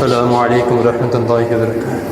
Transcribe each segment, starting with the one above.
السلام عليكم ورحمة الله وبركاته.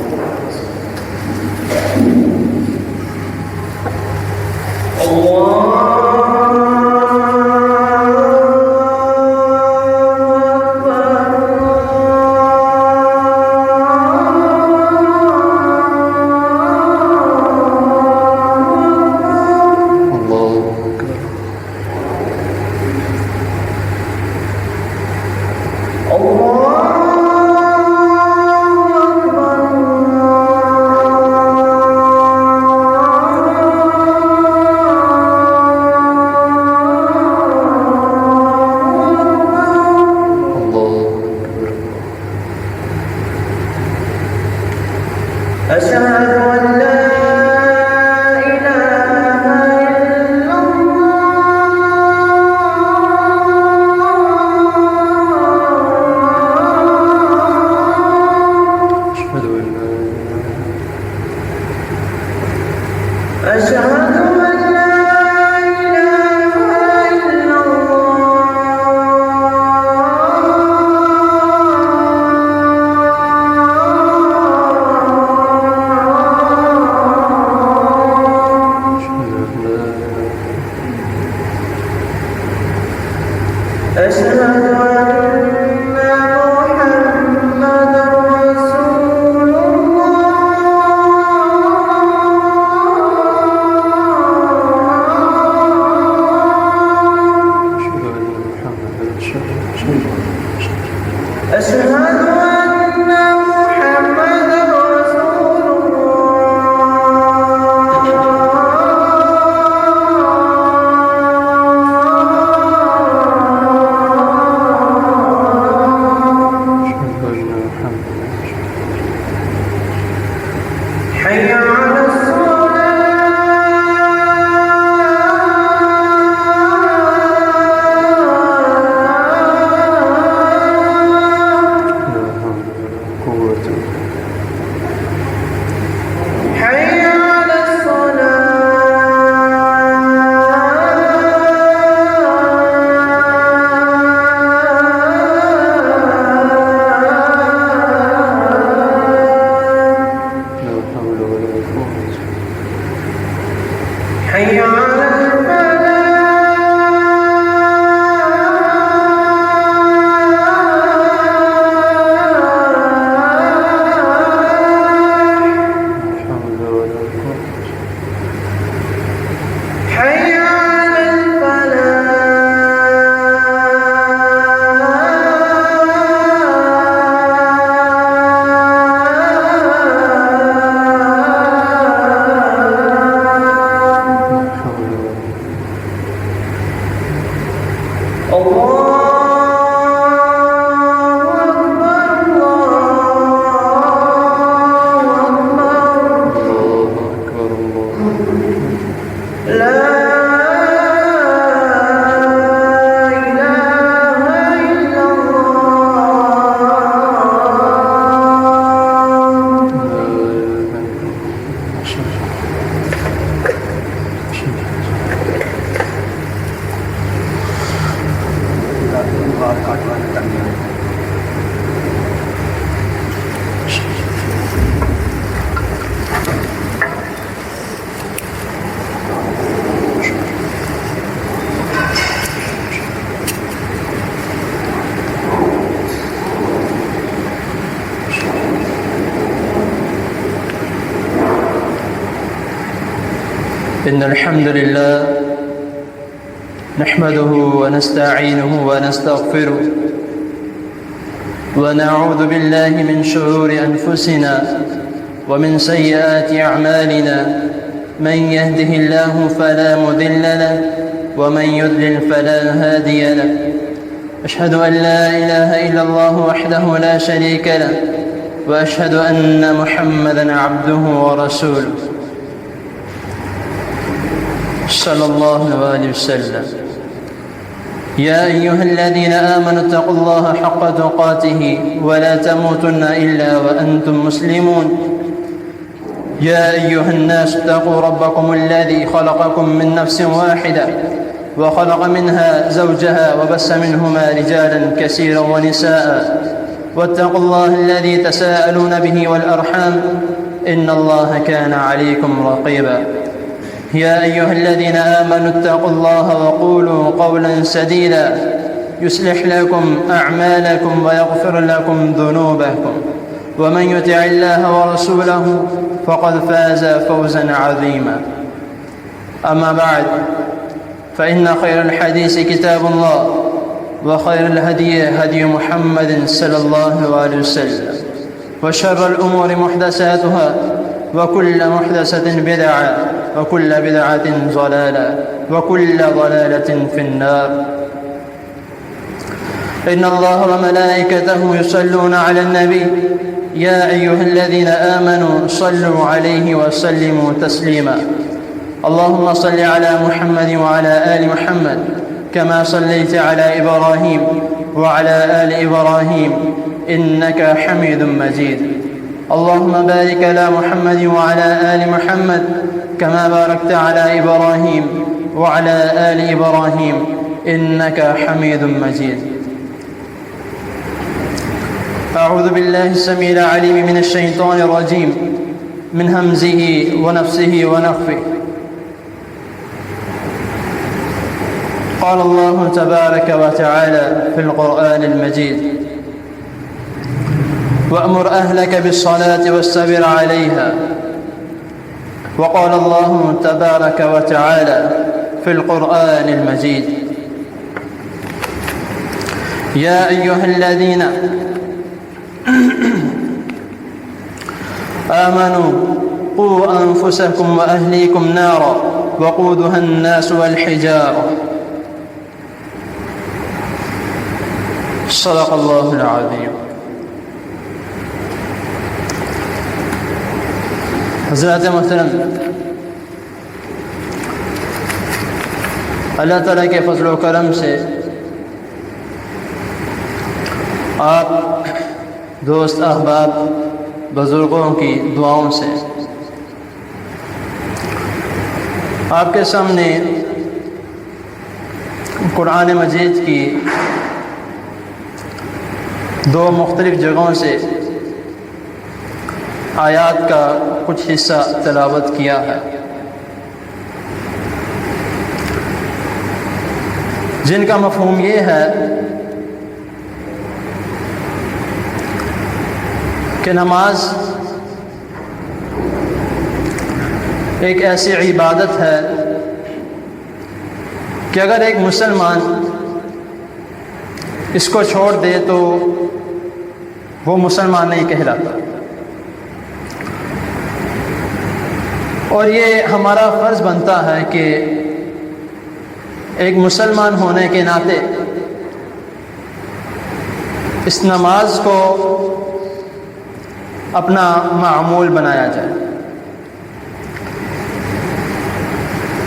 إن الحمد لله نحمده ونستعينه ونستغفره ونعوذ بالله من شرور أنفسنا ومن سيئات أعمالنا. من يهده الله فلا مضل له ومن يضلل فلا هادي له. أشهد أن لا إله إلا الله وحده لا شريك له وأشهد أن محمدًا عبده ورسوله صلى الله عليه وسلم. يا أيها الذين آمنوا اتقوا الله حق تقاته ولا تموتن إلا وأنتم مسلمون. يا أيها الناس اتقوا ربكم الذي خلقكم من نفس واحدة وخلق منها زوجها وبث منهما رجالا كثيرا ونساء واتقوا الله الذي تساءلون به والأرحام إن الله كان عليكم رقيبا يا أيها الذين آمنوا اتقوا الله وقولوا قولا سديدا يصلح لكم أعمالكم ويغفر لكم ذنوبكم ومن يطع الله ورسوله فقد فاز فوزا عظيما أما بعد فإن خير الحديث كتاب الله وخير الهدي هدي محمد صلى الله عليه وسلم وشر الأمور محدثاتها وكل محدثة بدعة وكل بدعة ضلالة وكل ضلالة في النار إن الله وملائكته يصلون على النبي يا أيها الذين آمنوا صلوا عليه وسلموا تسليما اللهم صل على محمد وعلى آل محمد كما صليت على إبراهيم وعلى آل إبراهيم إنك حميد مجيد اللهم بارك على محمد وعلى آل محمد كما باركت على إبراهيم وعلى آل إبراهيم إنك حميد مجيد أعوذ بالله السميع العليم من الشيطان الرجيم من همزه ونفسه ونفخه قال الله تبارك وتعالى في القرآن المجيد وأمر أهلك بالصلاة واستبر عليها وقال الله تبارك وتعالى في القرآن المجيد يا أيها الذين آمنوا قوا أنفسكم وأهليكم نارا وقودها الناس والحجارة صدق اللہ العظیم. حضرات محترم، اللہ تعالیٰ کے فضل و کرم سے آپ دوست احباب بزرگوں کی دعاؤں سے آپ کے سامنے قرآن مجید کی دو مختلف جگہوں سے آیات کا کچھ حصہ تلاوت کیا ہے، جن کا مفہوم یہ ہے کہ نماز ایک ایسی عبادت ہے کہ اگر ایک مسلمان اس کو چھوڑ دے تو وہ مسلمان نہیں کہلاتا، اور یہ ہمارا فرض بنتا ہے کہ ایک مسلمان ہونے کے ناطے اس نماز کو اپنا معمول بنایا جائے.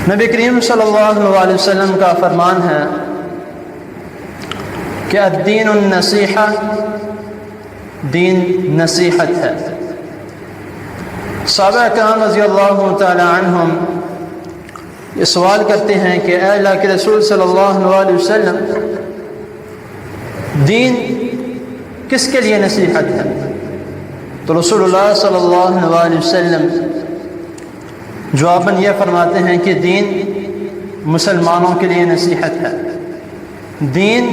نبی کریم صلی اللہ علیہ وسلم کا فرمان ہے کہ الدین النصیحہ، دین نصیحت ہے. صحابہ کرام رضی اللہ تعالی عنہم یہ سوال کرتے ہیں کہ اے اللہ کے رسول صلی اللہ علیہ وسلم، دین کس کے لیے نصیحت ہے؟ تو رسول اللہ صلی اللہ علیہ وسلم جواباً یہ فرماتے ہیں کہ دین مسلمانوں کے لیے نصیحت ہے، دین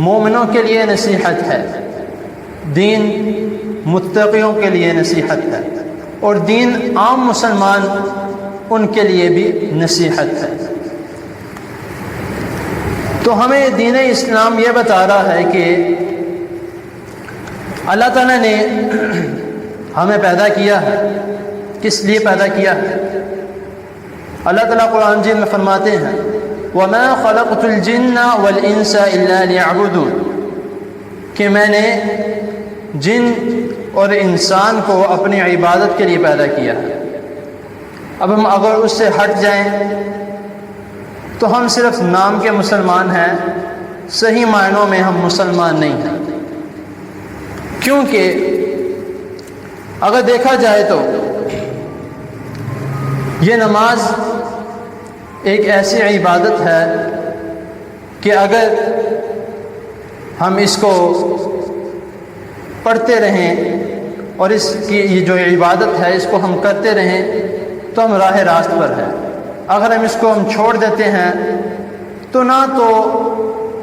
مومنوں کے لیے نصیحت ہے، دین متقیوں کے لیے نصیحت ہے، اور دین عام مسلمان ان کے لیے بھی نصیحت ہے. تو ہمیں دین اسلام یہ بتا رہا ہے کہ اللہ تعالیٰ نے ہمیں پیدا کیا ہے. کس لیے پیدا کیا ہے؟ اللہ تعالیٰ قرآن مجید میں فرماتے ہیں وَمَا خَلَقْتُ الْجِنَّ وَالْإِنسَ إِلَّا لِيَعْبُدُونَ، کہ میں نے جن اور انسان کو اپنی عبادت کے لیے پیدا کیا ہے. اب ہم اگر اس سے ہٹ جائیں تو ہم صرف نام کے مسلمان ہیں، صحیح معنوں میں ہم مسلمان نہیں ہیں. کیونکہ اگر دیکھا جائے تو یہ نماز ایک ایسی عبادت ہے کہ اگر ہم اس کو پڑھتے رہیں اور اس کی یہ جو عبادت ہے اس کو ہم کرتے رہیں تو ہم راہ راست پر ہیں۔ اگر ہم اس کو ہم چھوڑ دیتے ہیں تو نہ تو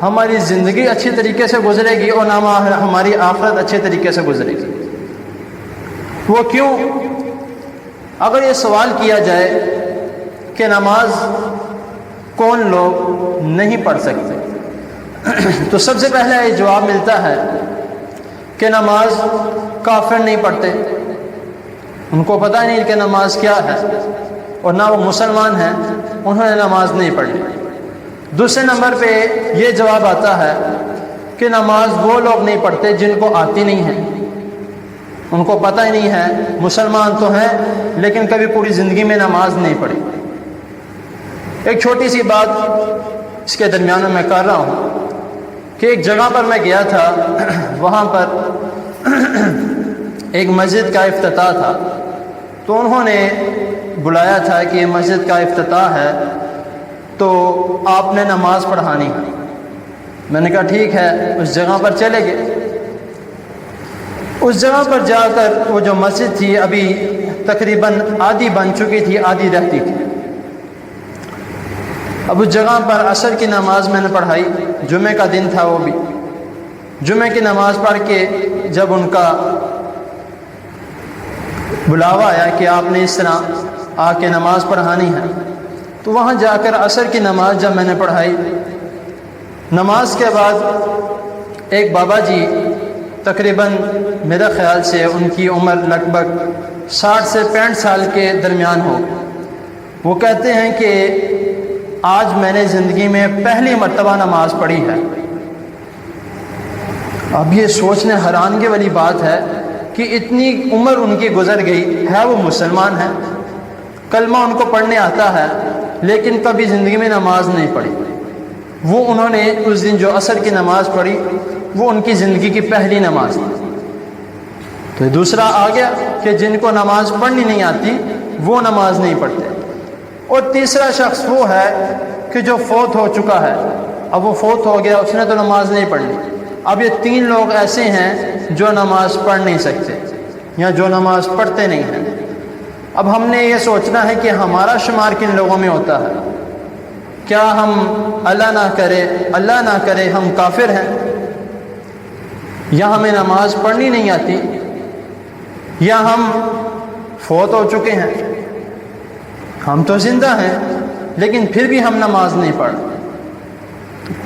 ہماری زندگی اچھی طریقے سے گزرے گی اور نہ ہماری آخرت اچھے طریقے سے گزرے گی۔ وہ کیوں؟ اگر یہ سوال کیا جائے کہ نماز کون لوگ نہیں پڑھ سکتے تو سب سے پہلا یہ جواب ملتا ہے کہ نماز کافر نہیں پڑھتے، ان کو پتہ نہیں کہ نماز کیا ہے، اور نہ وہ مسلمان ہیں، انہوں نے نماز نہیں پڑھی۔ دوسرے نمبر پہ یہ جواب آتا ہے کہ نماز وہ لوگ نہیں پڑھتے جن کو آتی نہیں ہے، ان کو پتہ ہی نہیں ہے، مسلمان تو ہیں لیکن کبھی پوری زندگی میں نماز نہیں پڑھی۔ ایک چھوٹی سی بات اس کے درمیان میں کر رہا ہوں کہ ایک جگہ پر میں گیا تھا، وہاں پر ایک مسجد کا افتتاح تھا، تو انہوں نے بلایا تھا کہ یہ مسجد کا افتتاح ہے تو آپ نے نماز پڑھانی ہے۔ میں نے کہا ٹھیک ہے، اس جگہ پر چلے گئے۔ اس جگہ پر جا کر وہ جو مسجد تھی ابھی تقریباً آدھی بن چکی تھی، آدھی رہتی تھی۔ اب اس جگہ پر عصر کی نماز میں نے پڑھائی، جمعہ کا دن تھا، وہ بھی جمعہ کی نماز پڑھ کے جب ان کا بلاوا آیا کہ آپ نے اس طرح آ کے نماز پڑھانی ہے، تو وہاں جا کر عصر کی نماز جب میں نے پڑھائی، نماز کے بعد ایک بابا جی تقریباً میرے خیال سے ان کی عمر لگ بھگ 60 سے 65 سال کے درمیان ہو، وہ کہتے ہیں کہ آج میں نے زندگی میں پہلی مرتبہ نماز پڑھی ہے۔ اب یہ سوچنے حیرانگی والی بات ہے کہ اتنی عمر ان کی گزر گئی ہے، وہ مسلمان ہیں، کلمہ ان کو پڑھنے آتا ہے لیکن کبھی زندگی میں نماز نہیں پڑھی۔ وہ انہوں نے اس دن جو عصر کی نماز پڑھی وہ ان کی زندگی کی پہلی نماز تھی۔ تو دوسرا آ گیا کہ جن کو نماز پڑھنی نہیں آتی وہ نماز نہیں پڑھتے۔ اور تیسرا شخص وہ ہے کہ جو فوت ہو چکا ہے، اب وہ فوت ہو گیا، اس نے تو نماز نہیں پڑھنی۔ اب یہ 3 لوگ ایسے ہیں جو نماز پڑھ نہیں سکتے یا جو نماز پڑھتے نہیں ہیں۔ اب ہم نے یہ سوچنا ہے کہ ہمارا شمار کن لوگوں میں ہوتا ہے؟ کیا ہم اللہ نہ کرے ہم کافر ہیں، یا ہمیں نماز پڑھنی نہیں آتی، یا ہم فوت ہو چکے ہیں؟ ہم تو زندہ ہیں لیکن پھر بھی ہم نماز نہیں پڑھ،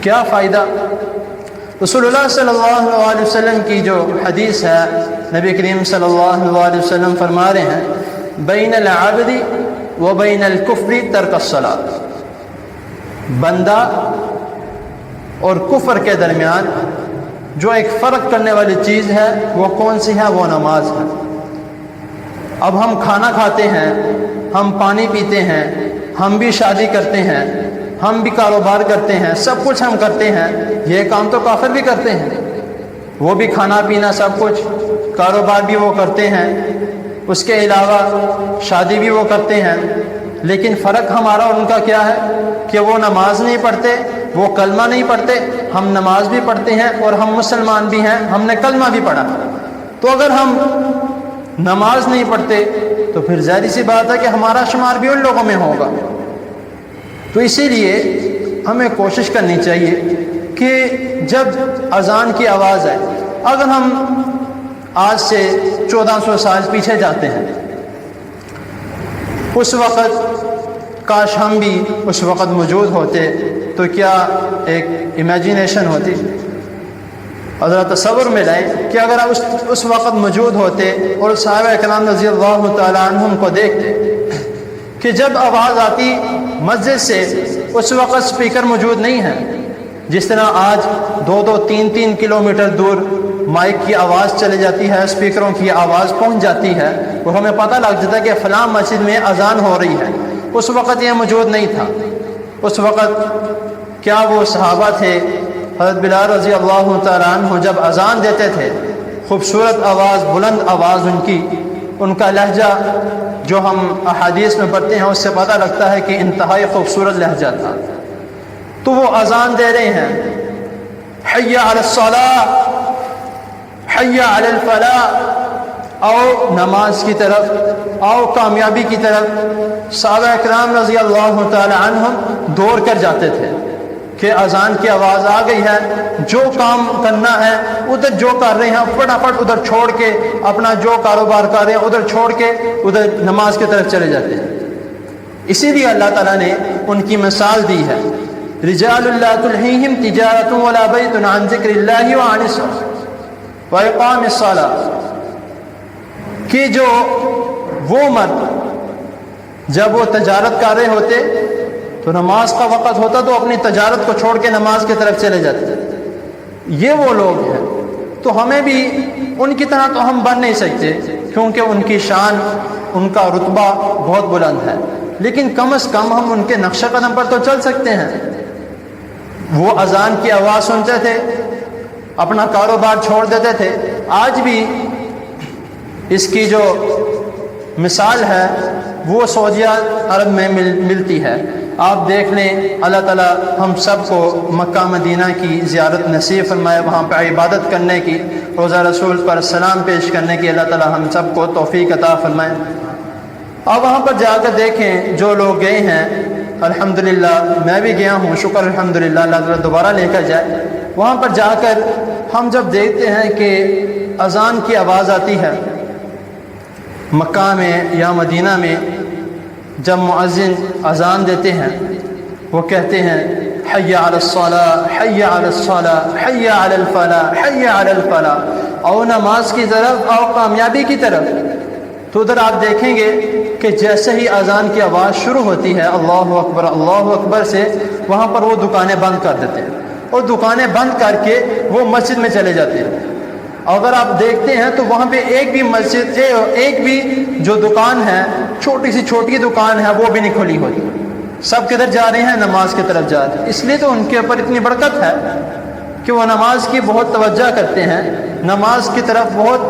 کیا فائدہ؟ رسول اللہ صلی اللہ علیہ وسلم کی جو حدیث ہے، نبی کریم صلی اللہ علیہ وسلم فرما رہے ہیں بین العبد و بین الکفر ترک الصلاۃ، بندہ اور کفر کے درمیان جو ایک فرق کرنے والی چیز ہے وہ کون سی ہے؟ وہ نماز ہے۔ اب ہم کھانا کھاتے ہیں، ہم پانی پیتے ہیں، ہم بھی شادی کرتے ہیں، ہم بھی کاروبار کرتے ہیں، سب کچھ ہم کرتے ہیں، یہ کام تو کافر بھی کرتے ہیں، وہ بھی کھانا پینا سب کچھ، کاروبار بھی وہ کرتے ہیں، اس کے علاوہ شادی بھی وہ کرتے ہیں، لیکن فرق ہمارا اور ان کا کیا ہے کہ وہ نماز نہیں پڑھتے، وہ کلمہ نہیں پڑھتے، ہم نماز بھی پڑھتے ہیں اور ہم مسلمان بھی ہیں، ہم نے کلمہ بھی پڑھا۔ تو اگر ہم نماز نہیں پڑھتے تو پھر ظاہر سی بات ہے کہ ہمارا شمار بھی ان لوگوں میں ہوگا۔ تو اسی لیے ہمیں کوشش کرنی چاہیے کہ جب اذان کی آواز آئے، اگر ہم آج سے 1400 سال پیچھے جاتے ہیں، اس وقت کاش ہم بھی اس وقت موجود ہوتے تو کیا ایک امیجینیشن ہوتی، ذرا تصور میں لائیں کہ اگر اس وقت موجود ہوتے اور صحابہ اکرام رضی اللہ تعالیٰ عنہم کو دیکھتے کہ جب آواز آتی مسجد سے، اس وقت سپیکر موجود نہیں ہے، جس طرح آج 2-3 کلومیٹر دور مائک کی آواز چلی جاتی ہے، سپیکروں کی آواز پہنچ جاتی ہے اور ہمیں پتہ لگ جاتا ہے کہ فلاں مسجد میں اذان ہو رہی ہے۔ اس وقت یہ موجود نہیں تھا۔ اس وقت کیا وہ صحابہ تھے، حضرت بلال رضی اللہ تعالیٰ عنہ جب اذان دیتے تھے، خوبصورت آواز، بلند آواز ان کی، ان کا لہجہ جو ہم احادیث میں پڑھتے ہیں اس سے پتہ لگتا ہے کہ انتہائی خوبصورت لہجہ تھا۔ تو وہ اذان دے رہے ہیں، حی علی الصلاۃ، حی علی الفلاح، آؤ نماز کی طرف، آؤ کامیابی کی طرف، صحابہ اکرام رضی اللہ تعالی عنہم دوڑ کر جاتے تھے کہ اذان کی آواز آ گئی ہے، جو کام کرنا ہے ادھر جو کر رہے ہیں فٹافٹ ادھر چھوڑ کے، اپنا جو کاروبار کر رہے ہیں ادھر چھوڑ کے ادھر نماز کی طرف چلے جاتے ہیں۔ اسی لیے اللہ تعالیٰ نے ان کی مثال دی ہے، رجال لا تلہیہم تجارۃ ولا بیع عن ذکر اللہ وعن الصلاۃ واقام الصلاۃ، کہ جو وہ مرد جب وہ تجارت کر رہے ہوتے تو نماز کا وقت ہوتا تو اپنی تجارت کو چھوڑ کے نماز کی طرف چلے جاتے، یہ وہ لوگ ہیں۔ تو ہمیں بھی ان کی طرح تو ہم بن نہیں سکتے کیونکہ ان کی شان، ان کا رتبہ بہت بلند ہے، لیکن کم از کم ہم ان کے نقشہ قدم پر تو چل سکتے ہیں۔ وہ اذان کی آواز سنتے تھے، اپنا کاروبار چھوڑ دیتے تھے۔ آج بھی اس کی جو مثال ہے وہ سعودیہ عرب میں ملتی ہے۔ آپ دیکھ لیں، اللہ تعالیٰ ہم سب کو مکہ مدینہ کی زیارت نصیب فرمائے، وہاں پہ عبادت کرنے کی، روزہ رسول پر سلام پیش کرنے کی اللہ تعالیٰ ہم سب کو توفیق عطا فرمائے۔ آپ وہاں پر جا کر دیکھیں، جو لوگ گئے ہیں، الحمدللہ میں بھی گیا ہوں، شکر الحمدللہ، اللہ تعالیٰ دوبارہ لے کر جائے۔ وہاں پر جا کر ہم جب دیکھتے ہیں کہ اذان کی آواز آتی ہے مکہ میں یا مدینہ میں، جب مؤذن اذان دیتے ہیں وہ کہتے ہیں حی علی الصلاۃ، حی علی الصلاۃ، حی علی الفلاح، حی علی الفلاح، آؤ نماز کی طرف، آؤ کامیابی کی طرف۔ تو ادھر آپ دیکھیں گے کہ جیسے ہی اذان کی آواز شروع ہوتی ہے اللہ اکبر سے، وہاں پر وہ دکانیں بند کر دیتے ہیں اور دکانیں بند کر کے وہ مسجد میں چلے جاتے ہیں۔ اگر آپ دیکھتے ہیں تو وہاں پہ ایک بھی مسجد، ایک بھی جو دکان ہے، چھوٹی سی چھوٹی دکان ہے، وہ بھی نہیں کھلی ہوتی۔ سب کدھر جا رہے ہیں؟ نماز کی طرف جا رہے ہیں۔ اس لیے تو ان کے اوپر اتنی برکت ہے کہ وہ نماز کی بہت توجہ کرتے ہیں، نماز کی طرف بہت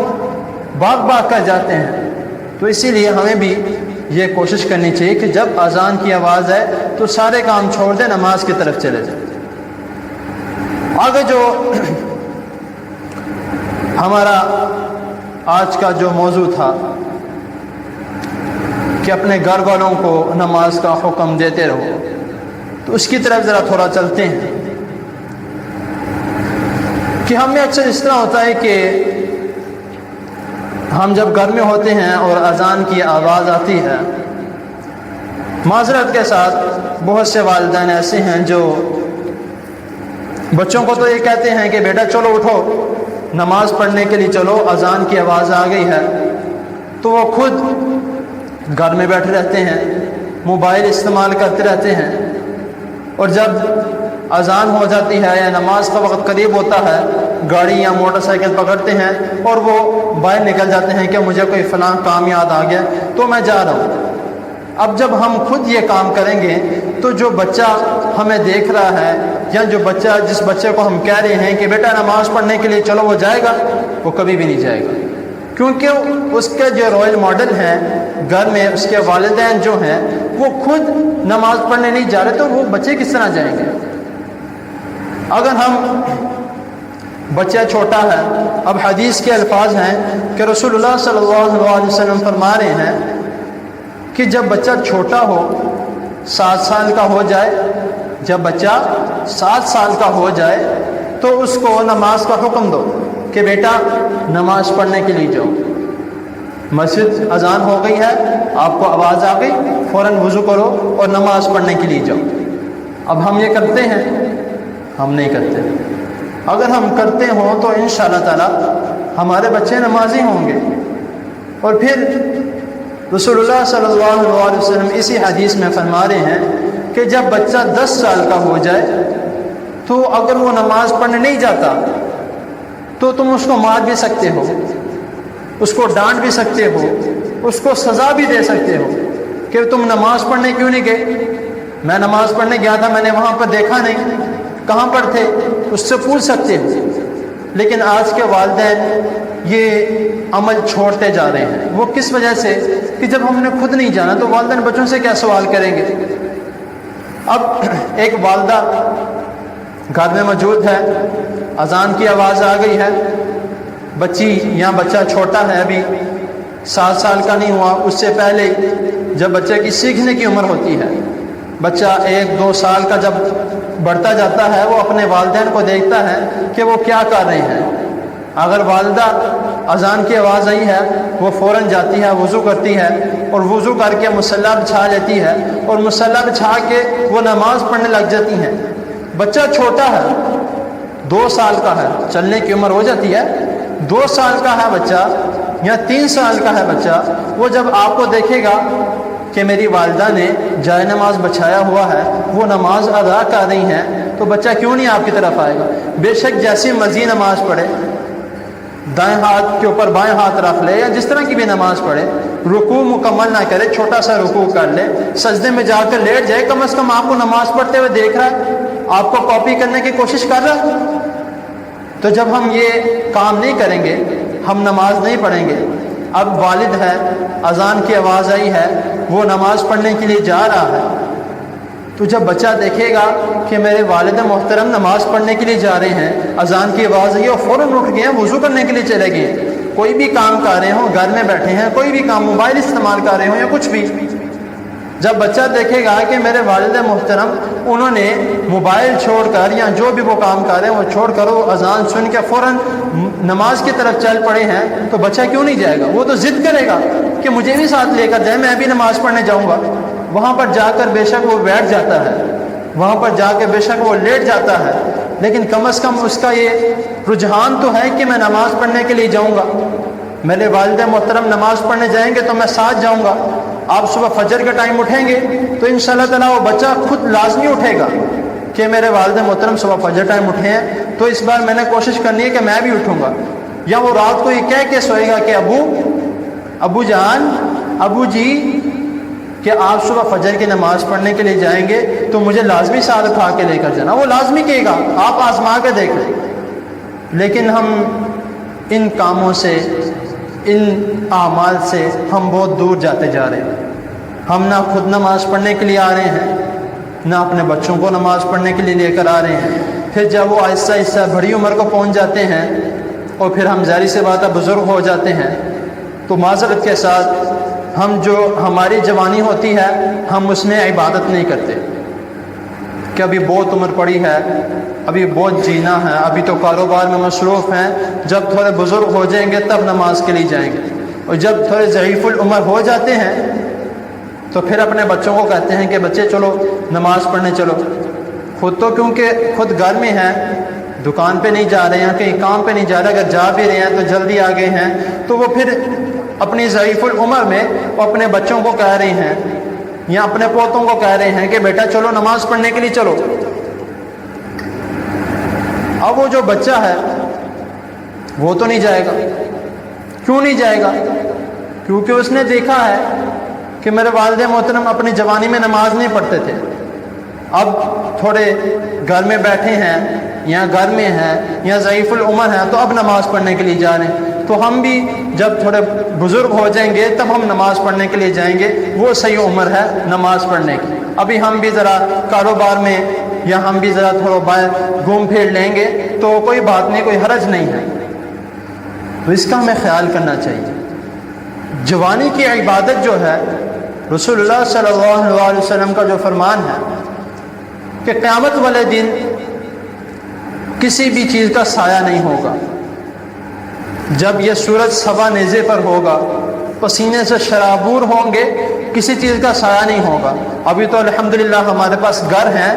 بھاگ کر جاتے ہیں۔ تو اسی لیے ہمیں بھی یہ کوشش کرنی چاہیے کہ جب اذان کی آواز ہے تو سارے کام چھوڑ دیں، نماز کی طرف چلے جائیں۔ آگے جو ہمارا آج کا جو موضوع تھا کہ اپنے گھر والوں کو نماز کا حکم دیتے رہو، تو اس کی طرف ذرا تھوڑا چلتے ہیں کہ ہمیں اکثر اس طرح ہوتا ہے کہ ہم جب گھر میں ہوتے ہیں اور اذان کی آواز آتی ہے، معذرت کے ساتھ بہت سے والدین ایسے ہیں جو بچوں کو تو یہ کہتے ہیں کہ بیٹا چلو اٹھو، نماز پڑھنے کے لیے چلو، اذان کی آواز آ گئی ہے، تو وہ خود گھر میں بیٹھے رہتے ہیں، موبائل استعمال کرتے رہتے ہیں، اور جب اذان ہو جاتی ہے یا نماز کا وقت قریب ہوتا ہے، گاڑی یا موٹر سائیکل پکڑتے ہیں اور وہ باہر نکل جاتے ہیں کہ مجھے کوئی فلاں کام یاد آ گیا تو میں جا رہا ہوں۔ اب جب ہم خود یہ کام کریں گے تو جو بچہ ہمیں دیکھ رہا ہے یا جو بچہ جس بچے کو ہم کہہ رہے ہیں کہ بیٹا نماز پڑھنے کے لیے چلو، وہ جائے گا؟ وہ کبھی بھی نہیں جائے گا، کیونکہ اس کے جو رول ماڈل ہیں گھر میں، اس کے والدین جو ہیں وہ خود نماز پڑھنے نہیں جا رہے، تو وہ بچے کس طرح جائیں گے؟ اگر ہم بچہ چھوٹا ہے، اب حدیث کے الفاظ ہیں کہ رسول اللہ صلی اللہ علیہ وسلم فرما رہے ہیں کہ جب بچہ چھوٹا ہو، 7 سال کا ہو جائے، جب بچہ 7 سال کا ہو جائے تو اس کو نماز کا حکم دو کہ بیٹا نماز پڑھنے کے لیے جاؤ، مسجد اذان ہو گئی ہے، آپ کو آواز آ گئی، فوراً وضو کرو اور نماز پڑھنے کے لیے جاؤ۔ اب ہم یہ کرتے ہیں؟ ہم نہیں کرتے۔ اگر ہم کرتے ہوں تو انشاءاللہ تعالی ہمارے بچے نمازی ہوں گے۔ اور پھر رسول اللہ صلی اللہ علیہ وسلم اسی حدیث میں فرما رہے ہیں کہ جب بچہ 10 سال کا ہو جائے تو اگر وہ نماز پڑھنے نہیں جاتا تو تم اس کو مار بھی سکتے ہو، اس کو ڈانٹ بھی سکتے ہو، اس کو سزا بھی دے سکتے ہو کہ تم نماز پڑھنے کیوں نہیں گئے؟ میں نماز پڑھنے گیا تھا، میں نے وہاں پر دیکھا نہیں، کہاں پر تھے؟ اس سے پوچھ سکتے ہو۔ لیکن آج کے والدین یہ عمل چھوڑتے جا رہے ہیں۔ وہ کس وجہ سے؟ کہ جب ہم نے خود نہیں جانا تو والدین بچوں سے کیا سوال کریں گے؟ اب ایک والدہ گھر میں موجود ہے، اذان کی آواز آ گئی ہے، بچی یا بچہ چھوٹا ہے ابھی 7 سال کا نہیں ہوا، اس سے پہلے جب بچے کی سیکھنے کی عمر ہوتی ہے، بچہ 1-2 سال کا جب بڑھتا جاتا ہے، وہ اپنے والدین کو دیکھتا ہے کہ وہ کیا کر رہے ہیں۔ اگر والدہ اذان کی آواز آئی ہے، وہ فوراً جاتی ہے، وضو کرتی ہے اور وضو کر کے مصلی بچھا لیتی ہے اور مصلی بچھا کے وہ نماز پڑھنے لگ جاتی ہیں۔ بچہ چھوٹا ہے، 2 سال کا ہے، چلنے کی عمر ہو جاتی ہے، 2 سال کا ہے بچہ یا 3 سال کا ہے بچہ، وہ جب آپ کو دیکھے گا کہ میری والدہ نے جائے نماز بچھایا ہوا ہے، وہ نماز ادا کر رہی ہیں، تو بچہ کیوں نہیں آپ کی طرف آئے گا؟ بے شک جیسی مرضی نماز پڑھے، دائیں ہاتھ کے اوپر بائیں ہاتھ رکھ لے یا جس طرح کی بھی نماز پڑھے، رکوع مکمل نہ کرے، چھوٹا سا رکوع کر لے، سجدے میں جا کر لیٹ جائے، کم از کم آپ کو نماز پڑھتے ہوئے دیکھ رہا ہے، آپ کو کاپی کرنے کی کوشش کر رہا ہے۔ تو جب ہم یہ کام نہیں کریں گے، ہم نماز نہیں پڑھیں گے۔ اب والد ہے، اذان کی آواز آئی ہے، وہ نماز پڑھنے کے لیے جا رہا ہے، تو جب بچہ دیکھے گا کہ میرے والد محترم نماز پڑھنے کے لیے جا رہے ہیں، اذان کی آواز آئی ہے اور فوراً اٹھ گئے ہیں، وضو کرنے کے لیے چلے گئے، کوئی بھی کام کر رہے ہوں، گھر میں بیٹھے ہیں، کوئی بھی کام، موبائل استعمال کر رہے ہوں یا کچھ بھی، جب بچہ دیکھے گا کہ میرے والد محترم انہوں نے موبائل چھوڑ کر یا جو بھی وہ کام کر رہے ہیں وہ چھوڑ کر وہ اذان سن کے فوراً نماز کی طرف چل پڑے ہیں، تو بچہ کیوں نہیں جائے گا؟ وہ تو ضد کرے گا کہ مجھے بھی ساتھ لے کر جائے، میں بھی نماز پڑھنے جاؤں گا۔ وہاں پر جا کر بے شک وہ بیٹھ جاتا ہے، وہاں پر جا کے بے شک وہ لیٹ جاتا ہے، لیکن کم از کم اس کا یہ رجحان تو ہے کہ میں نماز پڑھنے کے لیے جاؤں گا، میرے والد محترم نماز پڑھنے جائیں گے تو میں ساتھ جاؤں گا۔ آپ صبح فجر کے ٹائم اٹھیں گے تو انشاءاللہ تعالیٰ وہ بچہ خود لازمی اٹھے گا کہ میرے والد محترم صبح فجر ٹائم اٹھے ہیں تو اس بار میں نے کوشش کرنی ہے کہ میں بھی اٹھوں گا، یا وہ رات کو یہ کہہ کے سوئے گا کہ ابو جان، ابو جی، کہ آپ صبح فجر کی نماز پڑھنے کے لیے جائیں گے تو مجھے لازمی ساتھ اٹھا کے لے کر جانا۔ وہ لازمی کہے گا، آپ آزما کے دیکھیں۔ لیکن ہم ان کاموں سے، ان اعمال سے ہم بہت دور جاتے جا رہے ہیں۔ ہم نہ خود نماز پڑھنے کے لیے آ رہے ہیں، نہ اپنے بچوں کو نماز پڑھنے کے لیے لے کر آ رہے ہیں۔ پھر جب وہ آہستہ آہستہ بڑی عمر کو پہنچ جاتے ہیں اور پھر ہم ظاہر سی بات ہے بزرگ ہو جاتے ہیں، تو معذرت کے ساتھ ہم جو ہماری جوانی ہوتی ہے ہم اس میں عبادت نہیں کرتے کہ ابھی بہت عمر پڑی ہے، ابھی بہت جینا ہے، ابھی تو کاروبار میں مصروف ہیں، جب تھوڑے بزرگ ہو جائیں گے تب نماز کے لیے جائیں گے۔ اور جب تھوڑے ضعیف العمر ہو جاتے ہیں تو پھر اپنے بچوں کو کہتے ہیں کہ بچے چلو نماز پڑھنے چلو، خود تو کیونکہ خود گھر میں ہیں، دکان پہ نہیں جا رہے ہیں، کہیں کام پہ نہیں جا رہے، اگر جا بھی رہے ہیں تو جلدی آ گئے ہیں، تو وہ پھر اپنی ضعیف العمر میں وہ اپنے بچوں کو کہہ رہے ہیں یا اپنے پوتوں کو کہہ رہے ہیں کہ بیٹا چلو نماز پڑھنے کے لیے چلو۔ اب وہ جو بچہ ہے وہ تو نہیں جائے گا۔ کیوں نہیں جائے گا؟ کیونکہ اس نے دیکھا ہے کہ میرے والد محترم اپنی جوانی میں نماز نہیں پڑھتے تھے، اب تھوڑے گھر میں بیٹھے ہیں یا گھر میں ہیں یا ضعیف العمر ہیں تو اب نماز پڑھنے کے لیے جا رہے ہیں، تو ہم بھی جب تھوڑے بزرگ ہو جائیں گے تب ہم نماز پڑھنے کے لیے جائیں گے، وہ صحیح عمر ہے نماز پڑھنے کی۔ ابھی ہم بھی ذرا کاروبار میں یا ہم بھی ذرا تھوڑا باہر گھوم پھر لیں گے تو کوئی بات نہیں، کوئی حرج نہیں ہے۔ تو اس کا ہمیں خیال کرنا چاہیے۔ جوانی کی عبادت جو ہے، رسول اللہ صلی اللہ علیہ وسلم کا جو فرمان ہے کہ قیامت والے دن کسی بھی چیز کا سایہ نہیں ہوگا، جب یہ سورج سوا نیزے پر ہوگا، پسینے سے شرابور ہوں گے، کسی چیز کا سایہ نہیں ہوگا۔ ابھی تو الحمدللہ ہمارے پاس گھر ہیں،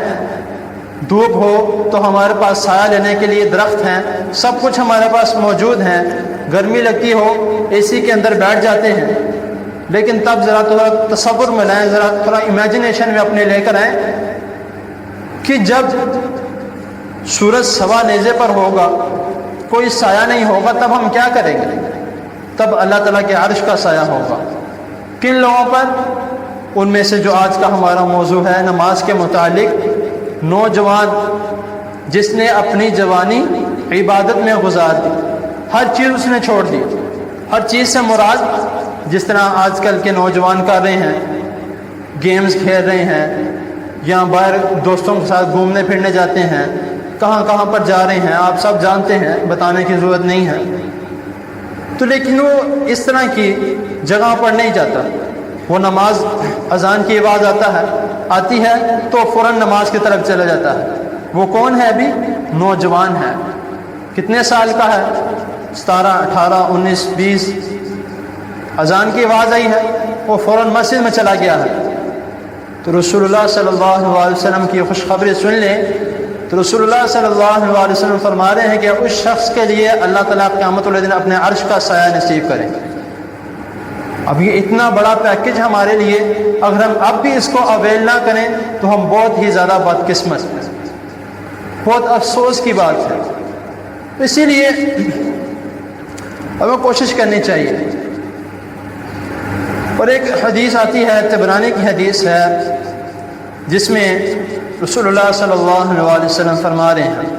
دھوپ ہو تو ہمارے پاس سایہ لینے کے لیے درخت ہیں، سب کچھ ہمارے پاس موجود ہیں، گرمی لگتی ہو اے سی کے اندر بیٹھ جاتے ہیں، لیکن تب ذرا تھوڑا تصور میں لائیں، ذرا تھوڑا امیجنیشن میں اپنے لے کر آئیں کہ جب سورج سوا نیزے پر ہوگا، کوئی سایہ نہیں ہوگا، تب ہم کیا کریں گے؟ تب اللہ تعالیٰ کے عرش کا سایہ ہوگا۔ کن لوگوں پر؟ ان میں سے جو آج کا ہمارا موضوع ہے نماز کے متعلق، نوجوان جس نے اپنی جوانی عبادت میں گزار دی، ہر چیز اس نے چھوڑ دی۔ ہر چیز سے مراد جس طرح آج کل کے نوجوان کر رہے ہیں، گیمز کھیل رہے ہیں یا باہر دوستوں کے ساتھ گھومنے پھرنے جاتے ہیں، کہاں کہاں پر جا رہے ہیں، آپ سب جانتے ہیں، بتانے کی ضرورت نہیں ہے۔ تو لیکن وہ اس طرح کی جگہ پر نہیں جاتا، وہ نماز اذان کی آواز آتی ہے تو فوراً نماز کی طرف چلا جاتا ہے۔ وہ کون ہے؟ ابھی نوجوان ہے، کتنے سال کا ہے؟ 17 18 19 20۔ اذان کی آواز آئی ہے، وہ فوراً مسجد میں چلا گیا ہے۔ تو رسول اللہ صلی اللہ علیہ وسلم کی خوشخبری سن لیں تو رسول اللہ صلی اللہ علیہ وسلم فرما رہے ہیں کہ اس شخص کے لیے اللہ تعالیٰ قیامت والے دن اپنے عرش کا سایہ نصیب کریں۔ اب یہ اتنا بڑا پیکج ہمارے لیے، اگر ہم اب بھی اس کو اویل نہ کریں تو ہم بہت ہی زیادہ بدقسمت ہیں، بہت افسوس کی بات ہے۔ اسی لیے ہمیں کوشش کرنی چاہیے۔ اور ایک حدیث آتی ہے، طبرانی کی حدیث ہے، جس میں رسول اللہ صلی اللہ علیہ وسلم فرما رہے ہیں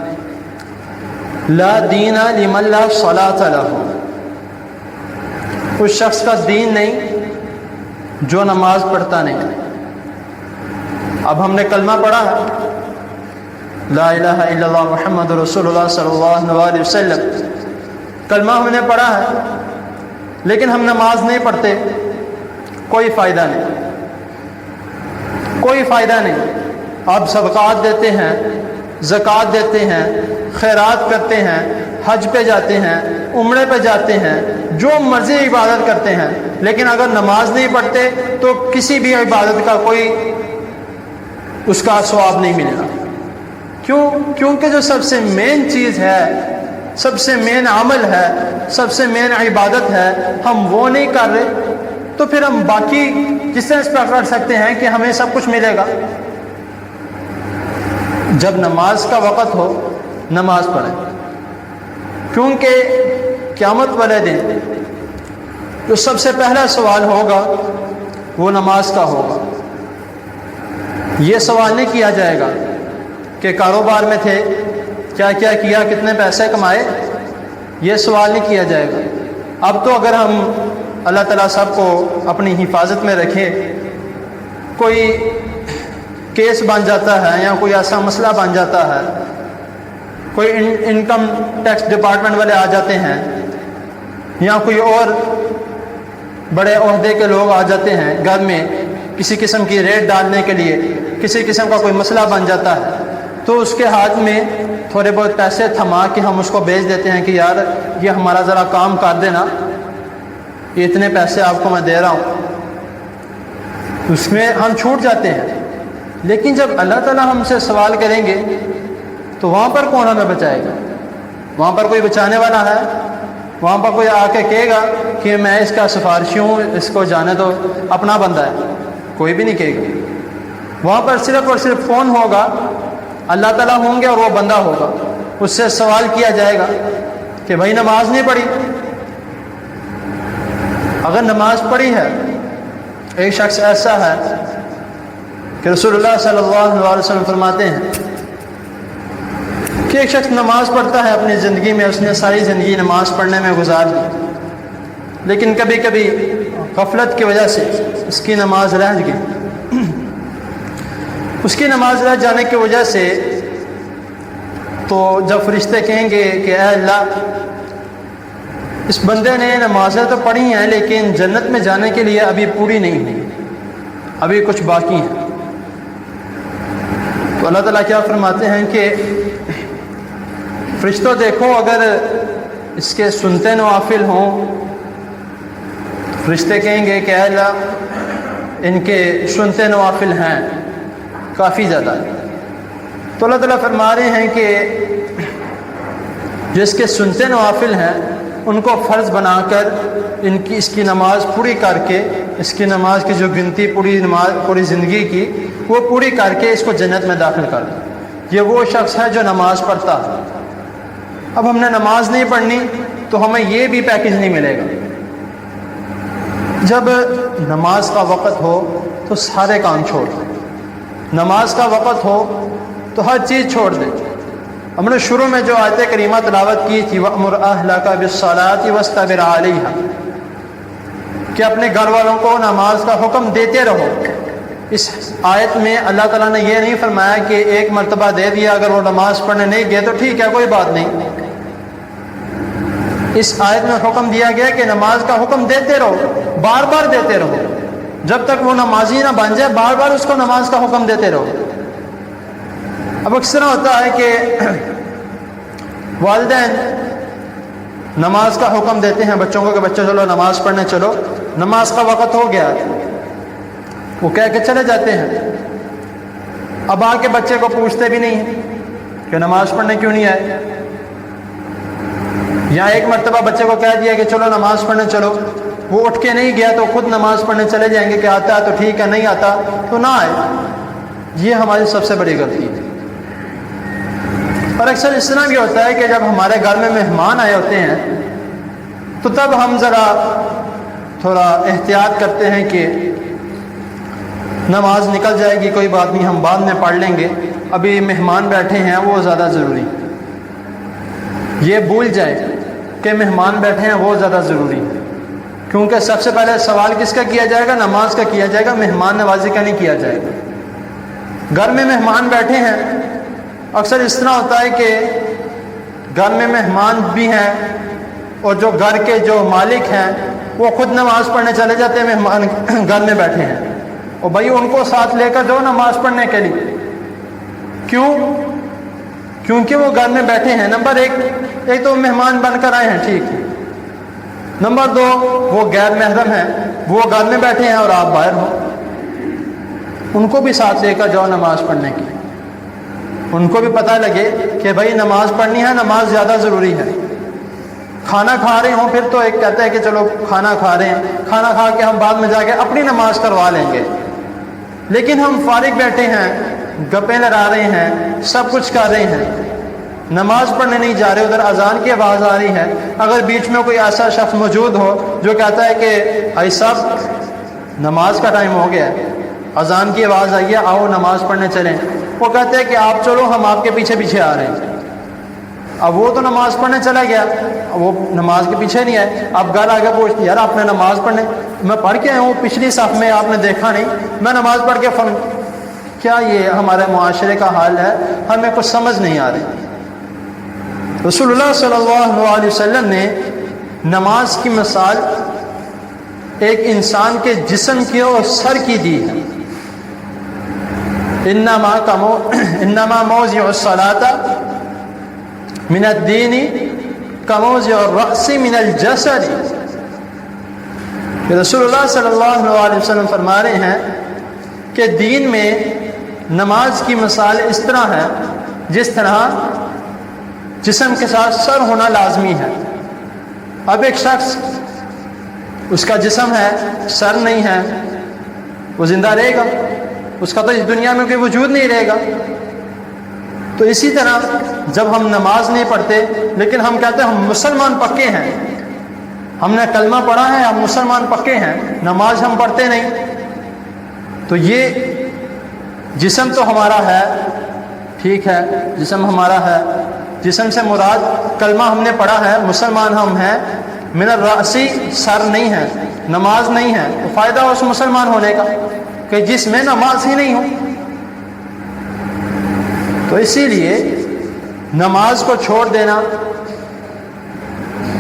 لا دین لمن لا صلاۃ لہ، اس شخص کا دین نہیں جو نماز پڑھتا نہیں۔ اب ہم نے کلمہ پڑھا ہے، لا الہ الا اللہ محمد رسول اللہ صلی اللہ علیہ وسلم، کلمہ ہم نے پڑھا ہے، لیکن ہم نماز نہیں پڑھتے، کوئی فائدہ نہیں، کوئی فائدہ نہیں۔ آپ صدقات دیتے ہیں، زکوٰۃ دیتے ہیں، خیرات کرتے ہیں، حج پہ جاتے ہیں، عمرے پہ جاتے ہیں، جو مرضی عبادت کرتے ہیں، لیکن اگر نماز نہیں پڑھتے تو کسی بھی عبادت کا کوئی اس کا ثواب نہیں ملے گا۔ کیوں؟ کیونکہ جو سب سے مین چیز ہے، سب سے مین عمل ہے، سب سے مین عبادت ہے، ہم وہ نہیں کر رہے، تو پھر ہم باقی جس طرح اس پہ کر سکتے ہیں کہ ہمیں سب کچھ ملے گا۔ جب نماز کا وقت ہو نماز پڑھیں، کیونکہ قیامت والے دن جو سب سے پہلا سوال ہوگا وہ نماز کا ہوگا۔ یہ سوال نہیں کیا جائے گا کہ کاروبار میں تھے، کیا کیا کیا، کتنے پیسے کمائے، یہ سوال نہیں کیا جائے گا۔ اب تو اگر ہم اللہ تعالیٰ سب کو اپنی حفاظت میں رکھے، کوئی کیس بن جاتا ہے یا کوئی ایسا مسئلہ بن جاتا ہے، کوئی انکم ٹیکس ڈپارٹمنٹ والے آ جاتے ہیں یا کوئی اور بڑے عہدے کے لوگ آ جاتے ہیں گھر میں کسی قسم کی ریٹ ڈالنے کے لیے، کسی قسم کا کوئی مسئلہ بن جاتا ہے، تو اس کے ہاتھ میں تھوڑے بہت پیسے تھما کے ہم اس کو بھیج دیتے ہیں کہ یار یہ ہمارا ذرا کام کر دینا، یہ اتنے پیسے آپ کو میں دے رہا ہوں، اس میں ہم چھوٹ جاتے ہیں۔ لیکن جب اللہ تعالیٰ ہم سے سوال کریں گے تو وہاں پر کون ہمیں بچائے گا؟ وہاں پر کوئی بچانے والا ہے؟ وہاں پر کوئی آ کے کہے گا کہ میں اس کا سفارشی ہوں، اس کو جانے دو، اپنا بندہ ہے؟ کوئی بھی نہیں کہے گا۔ وہاں پر صرف اور صرف کون ہوگا؟ اللہ تعالیٰ ہوں گے اور وہ بندہ ہوگا، اس سے سوال کیا جائے گا کہ بھائی نماز نہیں پڑھی۔ اگر نماز پڑھی ہے، ایک شخص ایسا ہے کہ رسول اللہ صلی اللہ علیہ وسلم فرماتے ہیں کہ ایک شخص نماز پڑھتا ہے اپنی زندگی میں، اس نے ساری زندگی نماز پڑھنے میں گزار دی، لیکن کبھی کبھی غفلت کی وجہ سے اس کی نماز رہ گئی۔ اس کی نماز رہ جانے کی وجہ سے تو جب فرشتے کہیں گے کہ اے اللہ، اس بندے نے نمازیں تو پڑھی ہیں لیکن جنت میں جانے کے لیے ابھی پوری نہیں ہوئی، ابھی کچھ باقی ہیں، تو اللہ تعالیٰ کیا فرماتے ہیں کہ فرشتوں دیکھو اگر اس کے سنتے نوافل ہوں، فرشتے کہیں گے کہ اے اللہ ان کے سنتے نوافل ہیں کافی زیادہ، تو اللہ تعالیٰ فرما رہے ہیں کہ جس کے سنتے نوافل ہیں ان کو فرض بنا کر اس کی نماز پوری کر کے، اس کی نماز کی جو گنتی پوری زندگی کی وہ پوری کر کے اس کو جنت میں داخل کر دیں۔ یہ وہ شخص ہے جو نماز پڑھتا ہے۔ اب ہم نے نماز نہیں پڑھنی تو ہمیں یہ بھی پیکج نہیں ملے گا۔ جب نماز کا وقت ہو تو سارے کام چھوڑ دیں، نماز کا وقت ہو تو ہر چیز چھوڑ دیں۔ ہم نے شروع میں جو آیت کریمہ تلاوت کی تھی وَأْمُرْ أَهْلَكَ بِالصَّلَاةِ وَاسْتَبِرْ عَلَيْهَا، کہ اپنے گھر والوں کو نماز کا حکم دیتے رہو۔ اس آیت میں اللہ تعالیٰ نے یہ نہیں فرمایا کہ ایک مرتبہ دے دیا، اگر وہ نماز پڑھنے نہیں گئے تو ٹھیک ہے کوئی بات نہیں، اس آیت میں حکم دیا گیا کہ نماز کا حکم دیتے رہو، بار بار دیتے رہو، جب تک وہ نمازی نہ بن جائے بار بار اس کو نماز کا حکم دیتے رہو۔ اب اکثر ہوتا ہے کہ والدین نماز کا حکم دیتے ہیں بچوں کو کہ بچے چلو نماز پڑھنے چلو، نماز کا وقت ہو گیا، وہ کہہ کے چلے جاتے ہیں، اب آ کے بچے کو پوچھتے بھی نہیں ہیں کہ نماز پڑھنے کیوں نہیں آئے، یا ایک مرتبہ بچے کو کہہ دیا کہ چلو نماز پڑھنے چلو، وہ اٹھ کے نہیں گیا تو خود نماز پڑھنے چلے جائیں گے کہ آتا ہے تو ٹھیک ہے، نہیں آتا تو نہ آئے۔ یہ ہماری سب سے بڑی غلطی ہے۔ اور اکثر اس طرح بھی ہوتا ہے کہ جب ہمارے گھر میں مہمان آئے ہوتے ہیں تو تب ہم ذرا تھوڑا احتیاط کرتے ہیں کہ نماز نکل جائے گی، کوئی بات نہیں، ہم بعد میں پڑھ لیں گے، ابھی مہمان بیٹھے ہیں وہ زیادہ ضروری، یہ بھول جائے کہ مہمان بیٹھے ہیں وہ زیادہ ضروری، کیونکہ سب سے پہلے سوال کس کا کیا جائے گا؟ نماز کا کیا جائے گا، مہمان نوازی کا نہیں کیا جائے گا۔ گھر میں مہمان بیٹھے ہیں، اکثر اس طرح ہوتا ہے کہ گھر میں مہمان بھی ہیں اور جو گھر کے جو مالک ہیں وہ خود نماز پڑھنے چلے جاتے ہیں، مہمان گھر میں بیٹھے ہیں، اور بھائی ان کو ساتھ لے کر جاؤ نماز پڑھنے کے لیے۔ کیوں؟ کیونکہ وہ گھر میں بیٹھے ہیں۔ نمبر ایک تو مہمان بن کر آئے ہیں، ٹھیک ہے، نمبر دو وہ غیر محرم ہیں، وہ گھر میں بیٹھے ہیں اور آپ باہر ہو، ان کو بھی ساتھ لے کر جاؤ نماز پڑھنے کی، ان کو بھی پتہ لگے کہ بھائی نماز پڑھنی ہے، نماز زیادہ ضروری ہے۔ کھانا کھا رہے ہوں پھر تو ایک کہتا ہے کہ چلو کھانا کھا رہے ہیں، کھانا کھا کے ہم بعد میں جا کے اپنی نماز کروا لیں گے، لیکن ہم فارغ بیٹھے ہیں، گپیں لڑا رہے ہیں، سب کچھ کر رہے ہیں، نماز پڑھنے نہیں جا رہے، ادھر اذان کی آواز آ رہی ہے۔ اگر بیچ میں کوئی ایسا شخص موجود ہو جو کہتا ہے کہ بھائی صاحب نماز کا ٹائم ہو گیا ہے، اذان کی آواز آئی ہے، آؤ نماز پڑھنے چلیں، وہ کہتے ہیں کہ آپ چلو ہم آپ کے پیچھے پیچھے آ رہے ہیں۔ اب وہ تو نماز پڑھنے چلا گیا، وہ نماز کے پیچھے نہیں آئے، اب گھر آ کے پوچھتے یار آپ نے نماز پڑھنے، میں پڑھ کے آیا ہوں پچھلی صف میں، آپ نے دیکھا نہیں، میں نماز پڑھ کے کیا یہ ہمارے معاشرے کا حال ہے؟ ہمیں کچھ سمجھ نہیں آ رہی۔ رسول اللہ صلی اللہ علیہ وسلم نے نماز کی مثال ایک انسان کے جسم کی اور سر کی دی ہے۔ انما موضع الصلاة من الدین کموضع الرأس من الجسد۔ رسول اللہ صلی اللہ علیہ وسلم فرما رہے ہیں کہ دین میں نماز کی مثال اس طرح ہے جس طرح جسم کے ساتھ سر ہونا لازمی ہے۔ اب ایک شخص اس کا جسم ہے، سر نہیں ہے، وہ زندہ رہے گا؟ اس کا تو اس دنیا میں کوئی وجود نہیں رہے گا۔ تو اسی طرح جب ہم نماز نہیں پڑھتے لیکن ہم کہتے ہیں ہم مسلمان پکے ہیں، ہم نے کلمہ پڑھا ہے، ہم مسلمان پکے ہیں، نماز ہم پڑھتے نہیں، تو یہ جسم تو ہمارا ہے، ٹھیک ہے، جسم ہمارا ہے، جسم سے مراد کلمہ ہم نے پڑھا ہے، مسلمان ہم ہیں، من الرأسی سر نہیں ہے، نماز نہیں ہے، تو فائدہ اس مسلمان ہونے کا کہ جس میں نماز ہی نہیں ہو۔ تو اسی لیے نماز کو چھوڑ دینا،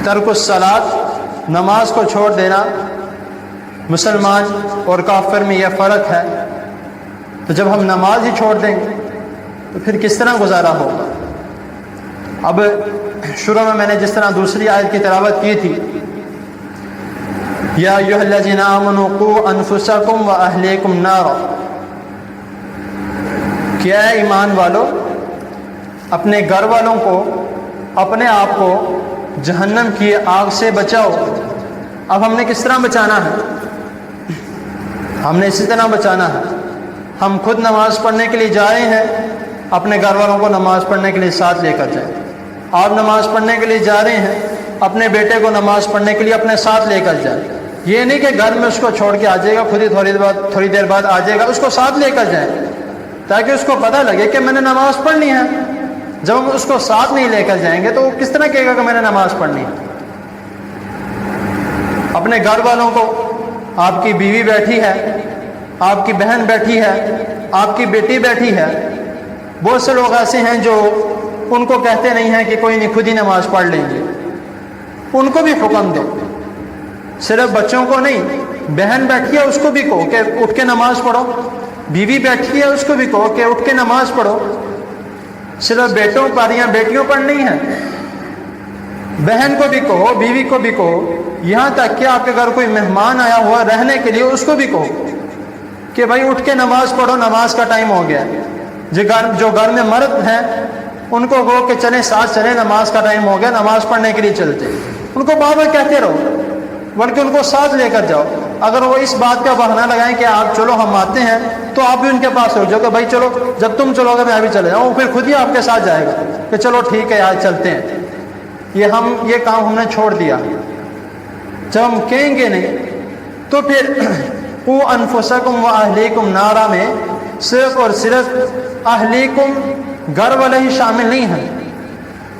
ترک الصلاۃ، نماز کو چھوڑ دینا، مسلمان اور کافر میں یہ فرق ہے۔ تو جب ہم نماز ہی چھوڑ دیں گے تو پھر کس طرح گزارا ہوگا؟ اب شروع میں نے جس طرح دوسری آیت کی تلاوت کی تھی، یا ایھا الذین آمنوا قوا انفسکم واہلیکم نارا، کیا ہے ایمان والو اپنے گھر والوں کو، اپنے آپ کو جہنم کی آگ سے بچاؤ۔ اب ہم نے کس طرح بچانا ہے؟ ہم نے اسی طرح بچانا ہے، ہم خود نماز پڑھنے کے لیے جا رہے ہیں، اپنے گھر والوں کو نماز پڑھنے کے لیے ساتھ لے کر جائیں۔ آپ نماز پڑھنے کے لیے جا رہے ہیں، اپنے بیٹے کو نماز پڑھنے کے لیے اپنے ساتھ لے کر جائیں۔ یہ نہیں کہ گھر میں اس کو چھوڑ کے آ جائے گا، خود ہی تھوڑی دیر بعد آ جائے گا، اس کو ساتھ لے کر جائیں تاکہ اس کو پتہ لگے کہ میں نے نماز پڑھنی ہے۔ جب ہم اس کو ساتھ نہیں لے کر جائیں گے تو وہ کس طرح کہے گا کہ میں نے نماز پڑھنی ہے؟ اپنے گھر والوں کو، آپ کی بیوی بیٹھی ہے، آپ کی بہن بیٹھی ہے، آپ کی بیٹی بیٹھی ہے، بہت سے لوگ ایسے ہیں جو ان کو کہتے نہیں ہیں کہ کوئی نہیں خود ہی نماز پڑھ لیں گے، ان کو بھی حکم دو، صرف بچوں کو نہیں، بہن بیٹھی ہے اس کو بھی کہو کہ اٹھ کے نماز پڑھو، بیوی بیٹھی ہے اس کو بھی کہو کہ اٹھ کے نماز پڑھو، صرف بیٹوں پر یا بیٹیوں پر نہیں ہے، بہن کو بھی کہو، بیوی کو بھی کہو، یہاں تک کہ آپ کے گھر کوئی مہمان آیا ہوا رہنے کے لیے اس کو بھی کہو کہ بھائی اٹھ کے نماز پڑھو، نماز کا ٹائم ہو گیا۔ جو گھر میں مرد ہیں ان کو کہو کہ چلیں ساتھ چلیں، نماز کا ٹائم ہو گیا، نماز پڑھنے کے لیے چلتے، ان کو بار بار کہتے رہو، بلکہ ان کو ساتھ لے کر جاؤ۔ اگر وہ اس بات کا بہانہ لگائیں کہ آپ چلو ہم آتے ہیں، تو آپ بھی ان کے پاس ہو جاؤ کہ بھائی چلو، جب تم چلو گے میں بھی چلے جاؤں، پھر خود ہی آپ کے ساتھ جائے گا کہ چلو ٹھیک ہے آج چلتے ہیں۔ یہ کام ہم نے چھوڑ دیا۔ جب ہم کہیں گے نہیں تو پھر قُوا أَنفُسَكُمْ وَأَهْلِيكُمْ نارا میں صرف اور صرف اہلیکم گھر والے ہی شامل نہیں ہیں،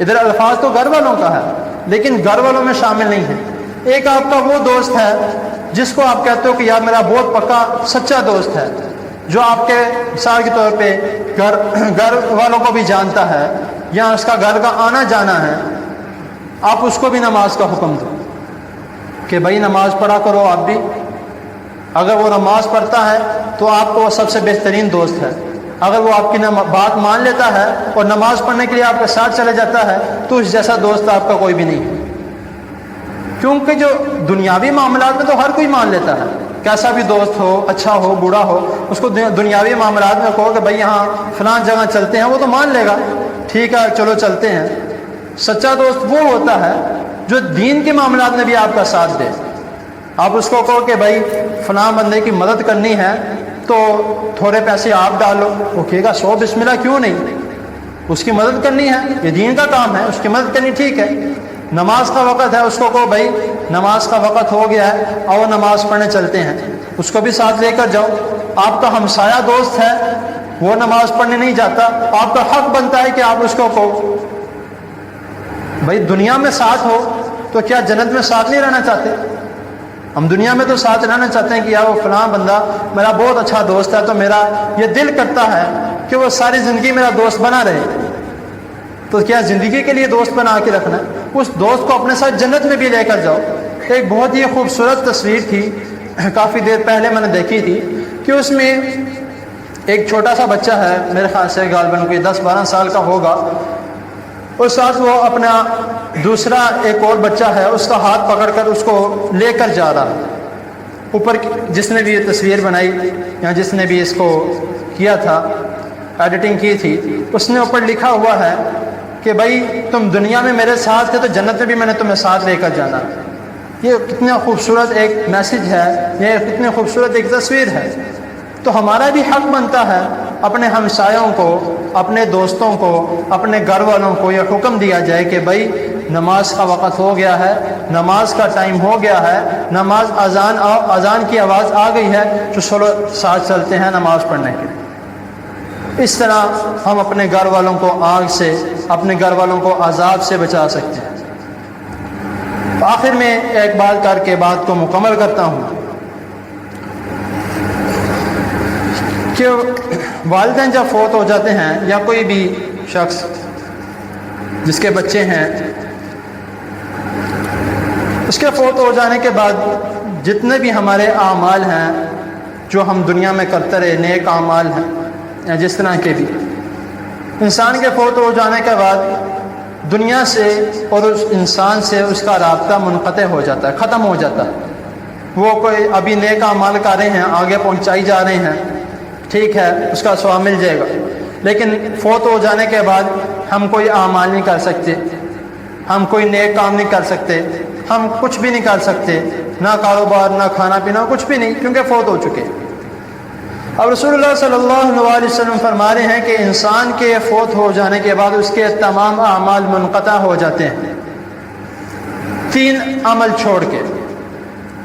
ادھر الفاظ تو گھر والوں کا ہے لیکن گھر والوں میں شامل نہیں ہے۔ ایک آپ کا وہ دوست ہے جس کو آپ کہتے ہو کہ یار میرا بہت پکا سچا دوست ہے، جو آپ کے مثال کے طور پہ گھر والوں کو بھی جانتا ہے یا اس کا گھر کا آنا جانا ہے، آپ اس کو بھی نماز کا حکم دو کہ بھائی نماز پڑھا کرو آپ بھی۔ اگر وہ نماز پڑھتا ہے تو آپ کو وہ سب سے بہترین دوست ہے، اگر وہ آپ کی بات مان لیتا ہے اور نماز پڑھنے کے لیے آپ کے ساتھ چلے جاتا ہے تو اس جیسا دوست آپ کا کوئی بھی نہیں ہے۔ کیونکہ جو دنیاوی معاملات میں تو ہر کوئی مان لیتا ہے، کیسا بھی دوست ہو، اچھا ہو بوڑھا ہو، اس کو دنیاوی معاملات میں کہو کہ بھائی یہاں فلاں جگہ چلتے ہیں، وہ تو مان لے گا، ٹھیک ہے چلو چلتے ہیں۔ سچا دوست وہ ہوتا ہے جو دین کے معاملات میں بھی آپ کا ساتھ دے۔ آپ اس کو کہو کہ بھائی فلاں بندے کی مدد کرنی ہے تو تھوڑے پیسے آپ ڈالو، وہ کہے گا 100 بسم اللہ کیوں نہیں، اس کی مدد کرنی ہے، یہ دین کا کام ہے، اس کی مدد کرنی ٹھیک ہے۔ نماز کا وقت ہے، اس کو کہو بھائی نماز کا وقت ہو گیا ہے اور نماز پڑھنے چلتے ہیں، اس کو بھی ساتھ لے کر جاؤ۔ آپ کا ہمسایہ دوست ہے، وہ نماز پڑھنے نہیں جاتا، آپ کا حق بنتا ہے کہ آپ اس کو کہو بھائی دنیا میں ساتھ ہو تو کیا جنت میں ساتھ نہیں رہنا چاہتے؟ ہم دنیا میں تو ساتھ رہنا چاہتے ہیں کہ یار وہ فلاں بندہ میرا بہت اچھا دوست ہے، تو میرا یہ دل کرتا ہے کہ وہ ساری زندگی میرا دوست بنا رہے۔ تو کیا زندگی کے لیے دوست بنا کے رکھنا ہے؟ اس دوست کو اپنے ساتھ جنت میں بھی لے کر جاؤ۔ ایک بہت ہی خوبصورت تصویر تھی، کافی دیر پہلے میں نے دیکھی تھی کہ اس میں ایک چھوٹا سا بچہ ہے، میرے خیال سے غالباً کوئی 10-12 سال کا ہوگا، اس ساتھ وہ اپنا دوسرا ایک اور بچہ ہے اس کا ہاتھ پکڑ کر اس کو لے کر جا رہا ہے۔ اوپر جس نے بھی یہ تصویر بنائی یا جس نے بھی اس کو کیا تھا، ایڈیٹنگ کی تھی، اس نے اوپر لکھا ہوا ہے کہ بھائی تم دنیا میں میرے ساتھ تھے تو جنت میں بھی میں نے تمہیں ساتھ لے کر جانا۔ یہ کتنا خوبصورت ایک میسج ہے، یہ کتنی خوبصورت ایک تصویر ہے۔ تو ہمارا بھی حق بنتا ہے اپنے ہمسایوں کو، اپنے دوستوں کو، اپنے گھر والوں کو یہ حکم دیا جائے کہ بھائی نماز کا وقت ہو گیا ہے، نماز کا ٹائم ہو گیا ہے، نماز اذان کی آواز آ گئی ہے، تو چلو ساتھ چلتے ہیں نماز پڑھنے کے لیے۔ اس طرح ہم اپنے گھر والوں کو آگ سے، اپنے گھر والوں کو عذاب سے بچا سکتے ہیں۔ آخر میں ایک بات کر کے بات کو مکمل کرتا ہوں کہ والدین جب فوت ہو جاتے ہیں یا کوئی بھی شخص جس کے بچے ہیں، اس کے فوت ہو جانے کے بعد جتنے بھی ہمارے اعمال ہیں جو ہم دنیا میں کرتے رہے، نیک اعمال ہیں یا جس طرح کے بھی، انسان کے فوت ہو جانے کے بعد دنیا سے اور اس انسان سے اس کا رابطہ منقطع ہو جاتا ہے، ختم ہو جاتا ہے۔ وہ کوئی ابھی نیک اعمال کر رہے ہیں، آگے پہنچائی جا رہے ہیں، ٹھیک ہے اس کا ثواب مل جائے گا، لیکن فوت ہو جانے کے بعد ہم کوئی اعمال نہیں کر سکتے، ہم کوئی نیک کام نہیں کر سکتے، ہم کچھ بھی نہیں کر سکتے، نہ کاروبار، نہ کھانا پینا، کچھ بھی نہیں، کیونکہ فوت ہو چکے۔ اب رسول اللہ صلی اللہ علیہ وسلم فرما رہے ہیں کہ انسان کے فوت ہو جانے کے بعد اس کے تمام اعمال منقطع ہو جاتے ہیں، 3 عمل چھوڑ کے،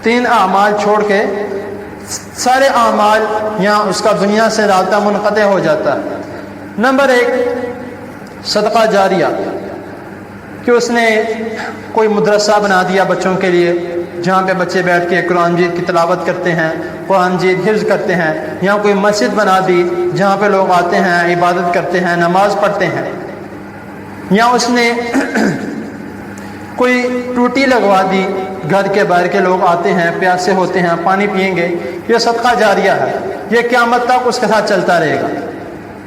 3 اعمال چھوڑ کے سارے اعمال یا اس کا دنیا سے رابطہ منقطع ہو جاتا ہے۔ نمبر 1 صدقہ جاریہ، کہ اس نے کوئی مدرسہ بنا دیا بچوں کے لیے جہاں پہ بچے بیٹھ کے قرآن مجید کی تلاوت کرتے ہیں، قرآن مجید حفظ کرتے ہیں، یا کوئی مسجد بنا دی جہاں پہ لوگ آتے ہیں، عبادت کرتے ہیں، نماز پڑھتے ہیں، یا اس نے کوئی ٹوٹی لگوا دی، گھر کے باہر کے لوگ آتے ہیں، پیاسے ہوتے ہیں، پانی پئیں گے، یہ صدقہ جاریہ ہے، یہ قیامت تک اس کے ساتھ چلتا رہے گا،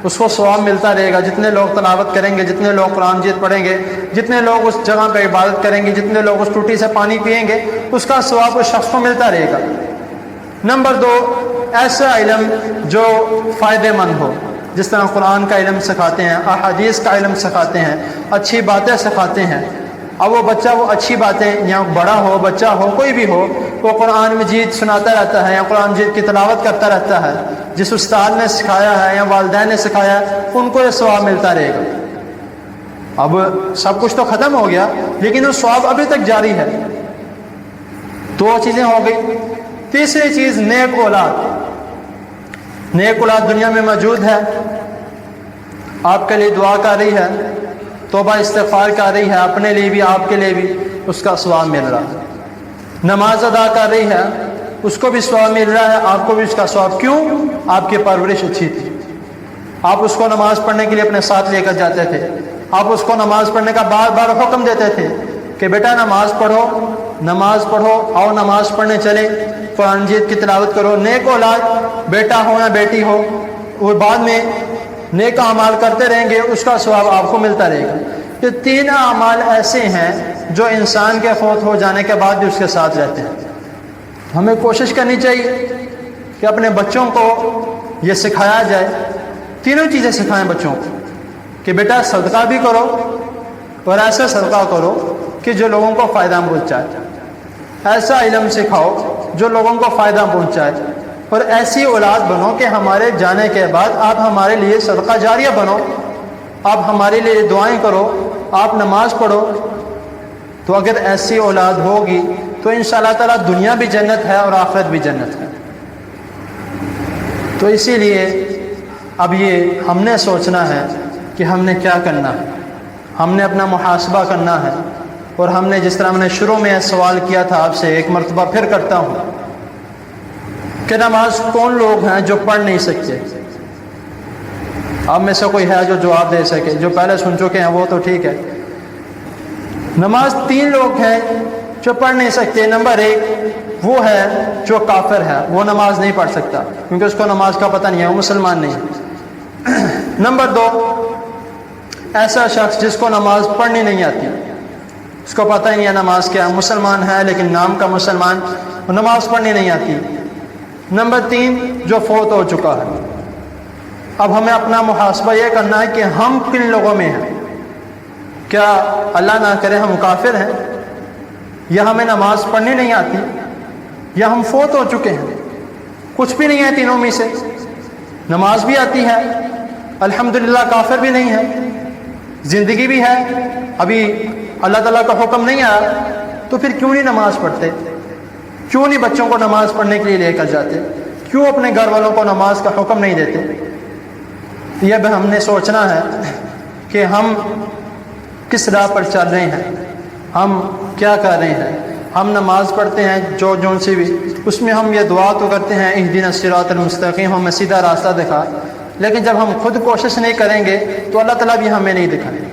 اس کو ثواب ملتا رہے گا۔ جتنے لوگ تلاوت کریں گے، جتنے لوگ قرآن مجید پڑھیں گے، جتنے لوگ اس جگہ پہ عبادت کریں گے، جتنے لوگ اس ٹوٹی سے پانی پئیں گے، اس کا ثواب اس شخص کو ملتا رہے گا۔ نمبر 2، ایسا علم جو فائدہ مند ہو، جس طرح قرآن کا علم سکھاتے ہیں، احادیث کا علم سکھاتے ہیں، اچھی باتیں سکھاتے ہیں۔ اب وہ بچہ وہ اچھی باتیں، یا بڑا ہو، بچہ ہو، کوئی بھی ہو، وہ قرآن مجید سناتا رہتا ہے یا قرآن مجید کی تلاوت کرتا رہتا ہے، جس استاد نے سکھایا ہے یا والدین نے سکھایا ہے، ان کو یہ ثواب ملتا رہے گا۔ اب سب کچھ تو ختم ہو گیا، لیکن وہ ثواب ابھی تک جاری ہے۔ 2 چیزیں ہو گئی۔ تیسری چیز، نیک اولاد۔ نیک اولاد دنیا میں موجود ہے، آپ کے لیے دعا کر رہی ہے، توبہ استغفار کر رہی ہے، اپنے لیے بھی آپ کے لیے بھی اس کا ثواب مل رہا ہے۔ نماز ادا کر رہی ہے، اس کو بھی ثواب مل رہا ہے، آپ کو بھی اس کا ثواب۔ کیوں؟ آپ کی پرورش اچھی تھی، آپ اس کو نماز پڑھنے کے لیے اپنے ساتھ لے کر جاتے تھے، آپ اس کو نماز پڑھنے کا بار بار حکم دیتے تھے کہ بیٹا نماز پڑھو، نماز پڑھو، آؤ نماز پڑھنے چلے، قرآن مجید کی تلاوت کرو۔ نیک اولاد، بیٹا ہو یا بیٹی ہو، وہ بعد میں نیک اعمال کرتے رہیں گے، اس کا ثواب آپ کو ملتا رہے گا۔ یہ 3 اعمال ایسے ہیں جو انسان کے فوت ہو جانے کے بعد بھی اس کے ساتھ رہتے ہیں۔ ہمیں کوشش کرنی چاہیے کہ اپنے بچوں کو یہ سکھایا جائے، تینوں چیزیں سکھائیں بچوں کو، کہ بیٹا صدقہ بھی کرو اور ایسا صدقہ کرو کہ جو لوگوں کو فائدہ پہنچائے، ایسا علم سکھاؤ جو لوگوں کو فائدہ پہنچائے، اور ایسی اولاد بنو کہ ہمارے جانے کے بعد آپ ہمارے لیے صدقہ جاریہ بنو، آپ ہمارے لیے دعائیں کرو، آپ نماز پڑھو۔ تو اگر ایسی اولاد ہوگی تو انشاءاللہ تعالیٰ دنیا بھی جنت ہے اور آخرت بھی جنت ہے۔ تو اسی لیے اب یہ ہم نے سوچنا ہے کہ ہم نے کیا کرنا ہے، ہم نے اپنا محاسبہ کرنا ہے، اور ہم نے جس طرح میں نے شروع میں سوال کیا تھا آپ سے، ایک مرتبہ پھر کرتا ہوں کہ نماز کون لوگ ہیں جو پڑھ نہیں سکتے؟ آپ میں سے کوئی ہے جو جواب دے سکے؟ جو پہلے سن چکے ہیں وہ تو ٹھیک ہے۔ نماز 3 لوگ ہیں جو پڑھ نہیں سکتے۔ نمبر 1 وہ ہے جو کافر ہے، وہ نماز نہیں پڑھ سکتا کیونکہ اس کو نماز کا پتہ نہیں ہے، وہ مسلمان نہیں ہے۔ نمبر 2 ایسا شخص جس کو نماز پڑھنی نہیں آتی، اس کو پتہ ہی نہیں ہے نماز کیا، مسلمان ہے لیکن نام کا مسلمان، وہ نماز پڑھنی نہیں آتی۔ نمبر 3 جو فوت ہو چکا ہے۔ اب ہمیں اپنا محاسبہ یہ کرنا ہے کہ ہم کن لوگوں میں ہیں۔ کیا اللہ نہ کرے ہم کافر ہیں، یا ہمیں نماز پڑھنی نہیں آتی، یا ہم فوت ہو چکے ہیں، کچھ بھی نہیں ہے تینوں میں سے، نماز بھی آتی ہے، الحمدللہ کافر بھی نہیں ہے، زندگی بھی ہے، ابھی اللہ تعالیٰ کا حکم نہیں آیا، تو پھر کیوں نہیں نماز پڑھتے؟ کیوں نہیں بچوں کو نماز پڑھنے کے لیے لے کر جاتے؟ کیوں اپنے گھر والوں کو نماز کا حکم نہیں دیتے؟ یہ بھی ہم نے سوچنا ہے کہ ہم کس راہ پر چل رہے ہیں، ہم کیا کر رہے ہیں۔ ہم نماز پڑھتے ہیں جون سی بھی، اس میں ہم یہ دعا تو کرتے ہیں اہدنا الصراط المستقیم، ہمیں سیدھا راستہ دکھا، لیکن جب ہم خود کوشش نہیں کریں گے تو اللہ تعالیٰ بھی ہمیں نہیں دکھائے گا،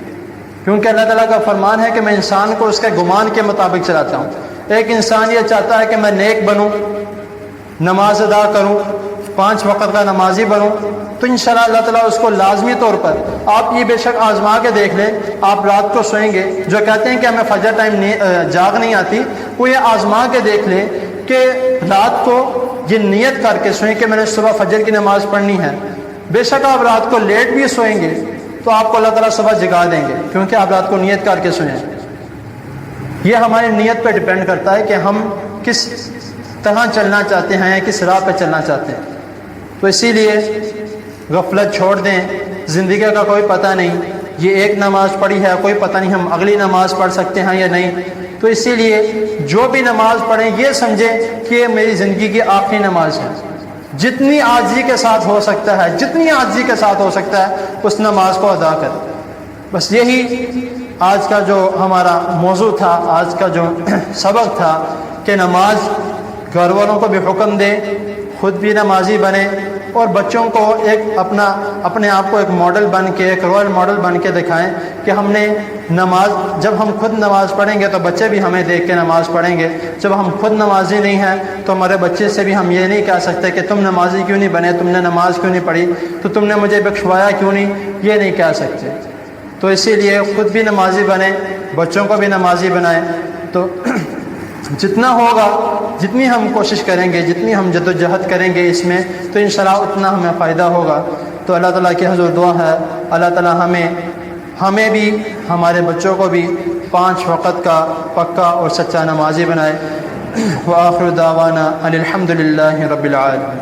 کیونکہ اللہ تعالیٰ کا فرمان ہے کہ میں انسان کو اس کے گمان کے مطابق چلاتا ہوں۔ ایک انسان یہ چاہتا ہے کہ میں نیک بنوں، نماز ادا کروں، 5 وقت کا نمازی بنوں، تو انشاءاللہ اللہ تعالیٰ اس کو لازمی طور پر، آپ یہ بے شک آزما کے دیکھ لیں، آپ رات کو سوئیں گے، جو کہتے ہیں کہ ہمیں فجر ٹائم جاگ نہیں آتی، وہ یہ آزما کے دیکھ لیں کہ رات کو یہ نیت کر کے سوئیں کہ میں نے صبح فجر کی نماز پڑھنی ہے۔ بے شک آپ رات کو لیٹ بھی سوئیں گے تو آپ کو اللہ تعالیٰ صبح جگا دیں گے، کیونکہ آپ رات کو نیت کر کے سوئیں۔ یہ ہماری نیت پہ ڈیپینڈ کرتا ہے کہ ہم کس طرح چلنا چاہتے ہیں، کس راہ پہ چلنا چاہتے ہیں۔ تو اسی لیے غفلت چھوڑ دیں، زندگی کا کوئی پتہ نہیں، یہ ایک نماز پڑھی ہے، کوئی پتہ نہیں ہم اگلی نماز پڑھ سکتے ہیں یا نہیں۔ تو اسی لیے جو بھی نماز پڑھیں یہ سمجھیں کہ یہ میری زندگی کی آخری نماز ہے، جتنی عاجزی کے ساتھ ہو سکتا ہے، جتنی عاجزی کے ساتھ ہو سکتا ہے اس نماز کو ادا کریں۔ بس یہی آج کا جو ہمارا موضوع تھا، آج کا جو سبق تھا کہ نماز گھر والوں کو بھی حکم دیں، خود بھی نمازی بنیں، اور بچوں کو ایک اپنے آپ کو ایک ماڈل بن کے، ایک رول ماڈل بن کے دکھائیں کہ ہم نے نماز، جب ہم خود نماز پڑھیں گے تو بچے بھی ہمیں دیکھ کے نماز پڑھیں گے. جب ہم خود نمازی نہیں ہیں تو ہمارے بچے سے بھی ہم یہ نہیں کہہ سکتے کہ تم نمازی کیوں نہیں بنے، تم نے نماز کیوں نہیں پڑھی، تو تم نے مجھے بخشوایا کیوں نہیں، یہ نہیں کہہ سکتے. تو اسی لیے خود بھی نمازی بنیں، بچوں کو بھی نمازی بنائیں. تو جتنا ہوگا، جتنی ہم کوشش کریں گے، جتنی ہم جد و جہد کریں گے اس میں، تو انشاءاللہ اتنا ہمیں فائدہ ہوگا. تو اللہ تعالیٰ کی حضور دعا ہے اللہ تعالیٰ ہمیں بھی، ہمارے بچوں کو بھی 5 وقت کا پکا اور سچا نمازی بنائے. وآخر دعوانا ان الحمد للہ رب العالمین.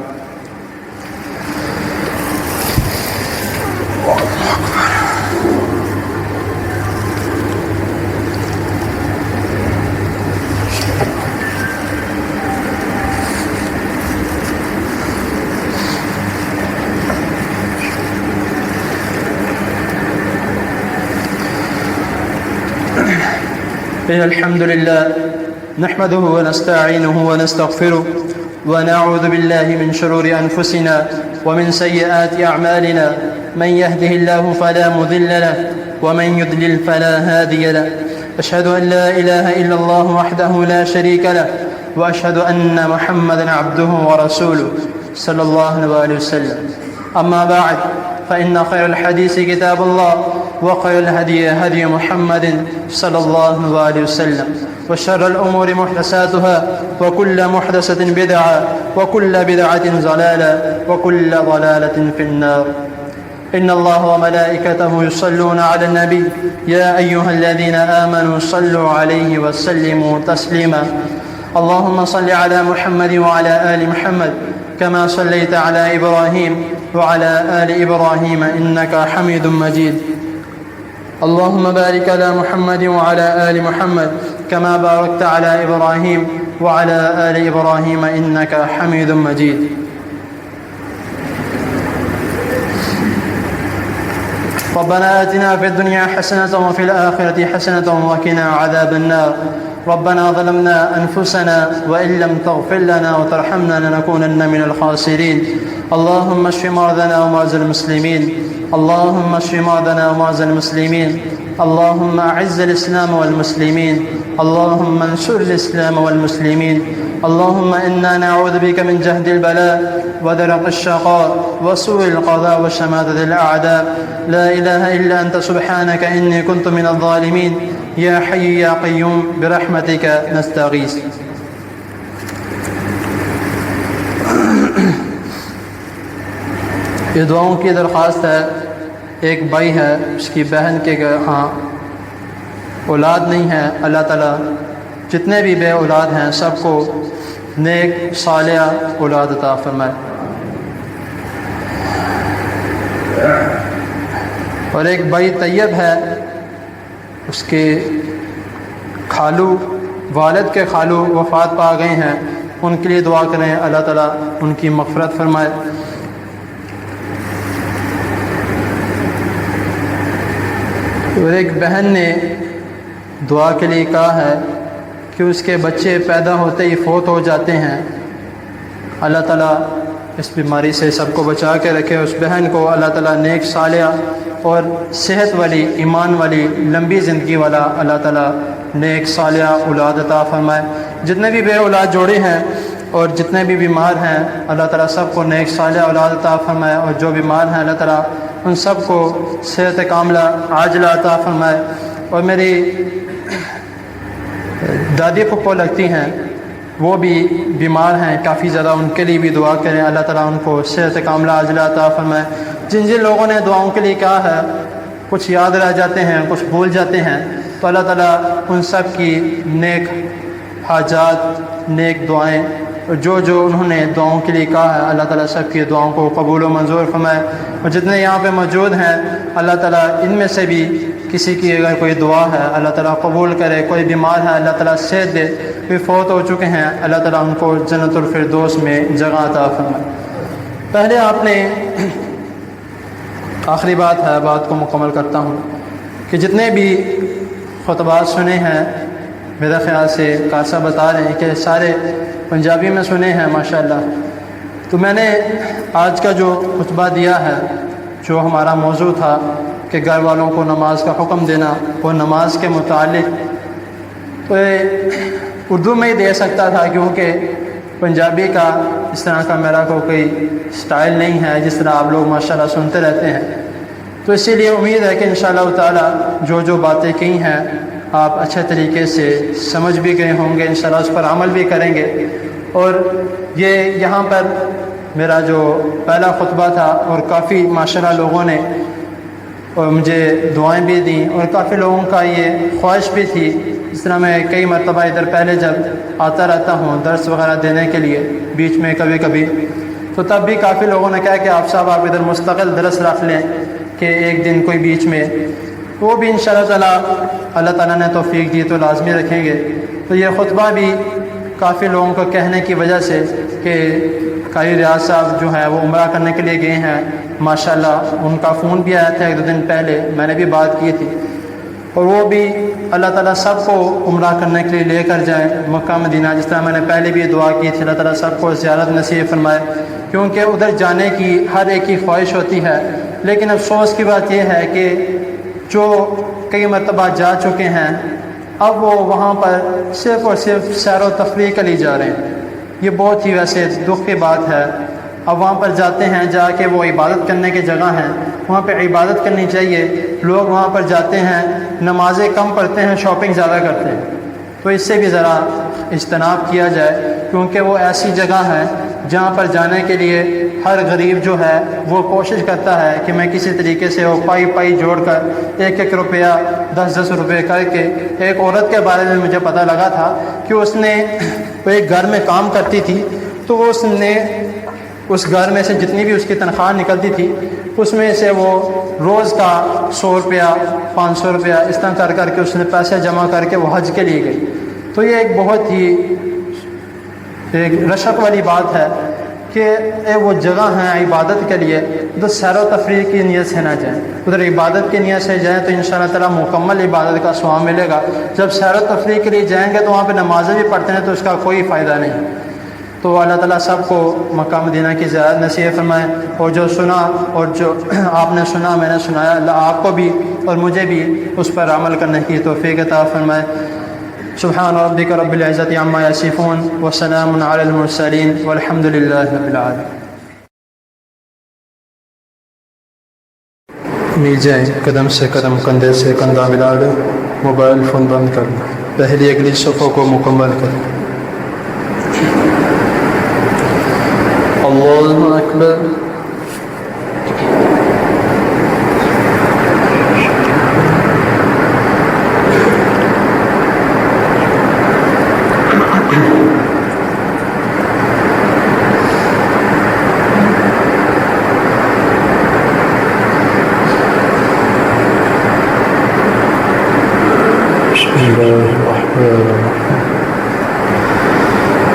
الحمد لله نحمده ونستعينه ونستغفره ونعوذ بالله من شرور أنفسنا ومن سيئات أعمالنا. من يهده الله فلا مضل له ومن يضلل فلا هادي له. أشهد أن لا إله إلا الله وحده لا شريك له وأشهد أن محمدا عبده ورسوله صلى الله عليه وسلم. أما بعد فإن خير الحديث كتاب الله وخير الهدي هدي محمد صلى الله عليه وسلم وشر الأمور محدثاتها وكل محدثة بدعة وكل بدعة ضلالة وكل ضلالة في النار. إن الله وملائكته يصلون على النبي يا أيها الذين آمنوا صلوا عليه وسلموا تسليما. اللهم صل على محمد وعلى آل محمد كما صليت على إبراهيم وعلى آل إبراهيم إنك حميد مجيد. اللهم بارك على محمد وعلى آل محمد كما باركت على إبراهيم وعلى آل إبراهيم إنك حميد مجيد. ربنا آتنا في الدنيا حسنة وفي الآخرة حسنة وقنا عذاب النار. ربنا ظلمنا أنفسنا وإن لم تغفر لنا وترحمنا لنكونن من الخاسرين. اللهم اشف مرضنا ومرضى المسلمين. اللهم اشف مرضنا ومرضى المسلمين. اللهم أعز الإسلام والمسلمين. اللهم انصر الإسلام والمسلمين. اللهم إنا نعوذ بك من جهد البلاء ودرك الشقاء وسوء القضاء وشماتة الأعداء. لا إله إلا أنت سبحانك إني كنت من الظالمين. يا حي يا قيوم برحمتك نستغيث. یہ دعاؤں کی درخواست ہے. ایک بھائی ہے، اس کی بہن کے ہاں اولاد نہیں ہے. اللہ تعالیٰ جتنے بھی بے اولاد ہیں سب کو نیک صالحہ اولاد عطا فرمائے. اور ایک بھائی طیب ہے، اس کے خالو، والد کے خالو وفات پا گئے ہیں. ان کے لیے دعا کریں اللہ تعالیٰ ان کی مغفرت فرمائے. اور ایک بہن نے دعا کے لیے کہا ہے کہ اس کے بچے پیدا ہوتے ہی فوت ہو جاتے ہیں. اللہ تعالیٰ اس بیماری سے سب کو بچا کے رکھے. اس بہن کو اللہ تعالیٰ نیک صالحہ اور صحت والی، ایمان والی، لمبی زندگی والا اللہ تعالیٰ نیک صالحہ اولاد عطا فرمائے. جتنے بھی بے اولاد جوڑے ہیں اور جتنے بھی بیمار ہیں اللہ تعالیٰ سب کو نیک صالحہ اولاد عطا فرمائے. اور جو بیمار ہیں اللہ تعالیٰ ان سب کو صحت کاملہ عاجلہ عطا فرمائے. اور میری دادی پھپھو لگتی ہیں، وہ بھی بیمار ہیں کافی زیادہ، ان کے لیے بھی دعا کریں اللہ تعالیٰ ان کو صحت کاملہ عاجلہ عطا فرمائے. جن لوگوں نے دعاؤں کے لیے کہا ہے کچھ یاد رہ جاتے ہیں، کچھ بھول جاتے ہیں، تو اللہ تعالیٰ ان سب کی نیک حاجات، نیک دعائیں، جو انہوں نے دعاؤں کے لیے کہا ہے اللہ تعالیٰ سب کی دعاؤں کو قبول و منظور فرمائے. اور جتنے یہاں پہ موجود ہیں اللہ تعالیٰ ان میں سے بھی کسی کی اگر کوئی دعا ہے اللہ تعالیٰ قبول کرے. کوئی بیمار ہے اللہ تعالیٰ صحت دے. کوئی فوت ہو چکے ہیں اللہ تعالیٰ ان کو جنت الفردوس میں جگہ عطا فرمائے. پہلے آپ نے آخری بات ہے، بات کو مکمل کرتا ہوں کہ جتنے بھی خطبات سنے ہیں میرے خیال سے کاسا بتا رہے ہیں کہ سارے پنجابی میں سنے ہیں ماشاءاللہ. تو میں نے آج کا جو خطبہ دیا ہے، جو ہمارا موضوع تھا کہ گھر والوں کو نماز کا حکم دینا، وہ نماز کے متعلق تو اردو میں ہی دے سکتا تھا، کیونکہ پنجابی کا اس طرح کا میرا کوئی سٹائل نہیں ہے جس طرح آپ لوگ ماشاءاللہ سنتے رہتے ہیں۔ تو اسی لیے امید ہے کہ انشاءاللہ تعالی جو باتیں کی ہیں آپ اچھے طریقے سے سمجھ بھی گئے ہوں گے، انشاءاللہ اس پر عمل بھی کریں گے۔ اور یہ یہاں پر میرا جو پہلا خطبہ تھا، اور کافی ماشاءاللہ لوگوں نے اور مجھے دعائیں بھی دیں، اور کافی لوگوں کا یہ خواہش بھی تھی۔ اس طرح میں کئی مرتبہ ادھر پہلے جب آتا رہتا ہوں درس وغیرہ دینے کے لیے بیچ میں کبھی کبھی، تو تب بھی کافی لوگوں نے کہا کہ آپ صاحب آپ ادھر مستقل درس رکھ لیں کہ ایک دن کوئی بیچ میں، وہ بھی انشاءاللہ تعالیٰ اللہ تعالیٰ نے توفیق دی تو لازمی رکھیں گے۔ تو یہ خطبہ بھی کافی لوگوں کو کہنے کی وجہ سے کہ قاری ریاض صاحب جو ہیں وہ عمرہ کرنے کے لیے گئے ہیں، ماشاءاللہ ان کا فون بھی آیا تھا ایک دو دن پہلے، میں نے بھی بات کی تھی، اور وہ بھی اللہ تعالیٰ سب کو عمرہ کرنے کے لیے لے کر جائیں مکہ مدینہ، جس طرح میں نے پہلے بھی دعا کی تھی، اللہ تعالیٰ سب کو زیارت نصیب فرمائے، کیونکہ ادھر جانے کی ہر ایک کی خواہش ہوتی ہے۔ لیکن افسوس کی بات یہ ہے کہ جو کئی مرتبہ جا چکے ہیں اب وہ وہاں پر صرف اور صرف سیر و تفریح کے لیے جا رہے ہیں۔ یہ بہت ہی ویسے دکھ کی بات ہے۔ اب وہاں پر جاتے ہیں، جا کے وہ عبادت کرنے کی جگہ ہیں، وہاں پہ عبادت کرنی چاہیے، لوگ وہاں پر جاتے ہیں نمازیں کم پڑھتے ہیں، شاپنگ زیادہ کرتے ہیں۔ تو اس سے بھی ذرا اجتناب کیا جائے، کیونکہ وہ ایسی جگہ ہے جہاں پر جانے کے لیے ہر غریب جو ہے وہ کوشش کرتا ہے کہ میں کسی طریقے سے وہ پائی جوڑ کر 1-1 روپیہ 10-10 روپے کر کے۔ ایک عورت کے بارے میں مجھے پتہ لگا تھا کہ اس نے وہ ایک گھر میں کام کرتی تھی، تو اس نے اس گھر میں سے جتنی بھی اس کی تنخواہ نکلتی تھی اس میں سے وہ روز کا 100 روپیہ 500 روپیہ اس طرح کر کر کے اس نے پیسے جمع کر کے وہ حج کے لیے گئی۔ تو یہ ایک بہت ہی ایک رشک والی بات ہے کہ وہ جگہ ہیں عبادت کے لیے، تو سیر و تفریح کی نیت سے نہ جائیں، ادھر عبادت کی نیت سے جائیں تو انشاءاللہ تعالیٰ مکمل عبادت کا ثواب ملے گا۔ جب سیر و تفریح کے لیے جائیں گے تو وہاں پہ نمازیں بھی پڑھتے ہیں تو اس کا کوئی فائدہ نہیں۔ تو اللہ تعالیٰ سب کو مکہ مدینہ کی زیارت نصیب فرمائے، اور جو سنا اور جو آپ نے سنا میں نے سنایا، اللہ آپ کو بھی اور مجھے بھی اس پر عمل کرنے کی توفیق عطا فرمائے۔ سبحان ربک رب العزت عما یصفون وسلام علی المرسلین والحمد للہ رب العالمین۔ مل جائیں قدم سے قدم، کندھے سے کندھا ملا لو، موبائل فون بند کر لو، پہلی اگلی صفوں کو مکمل کرو۔ اللہ اکبر۔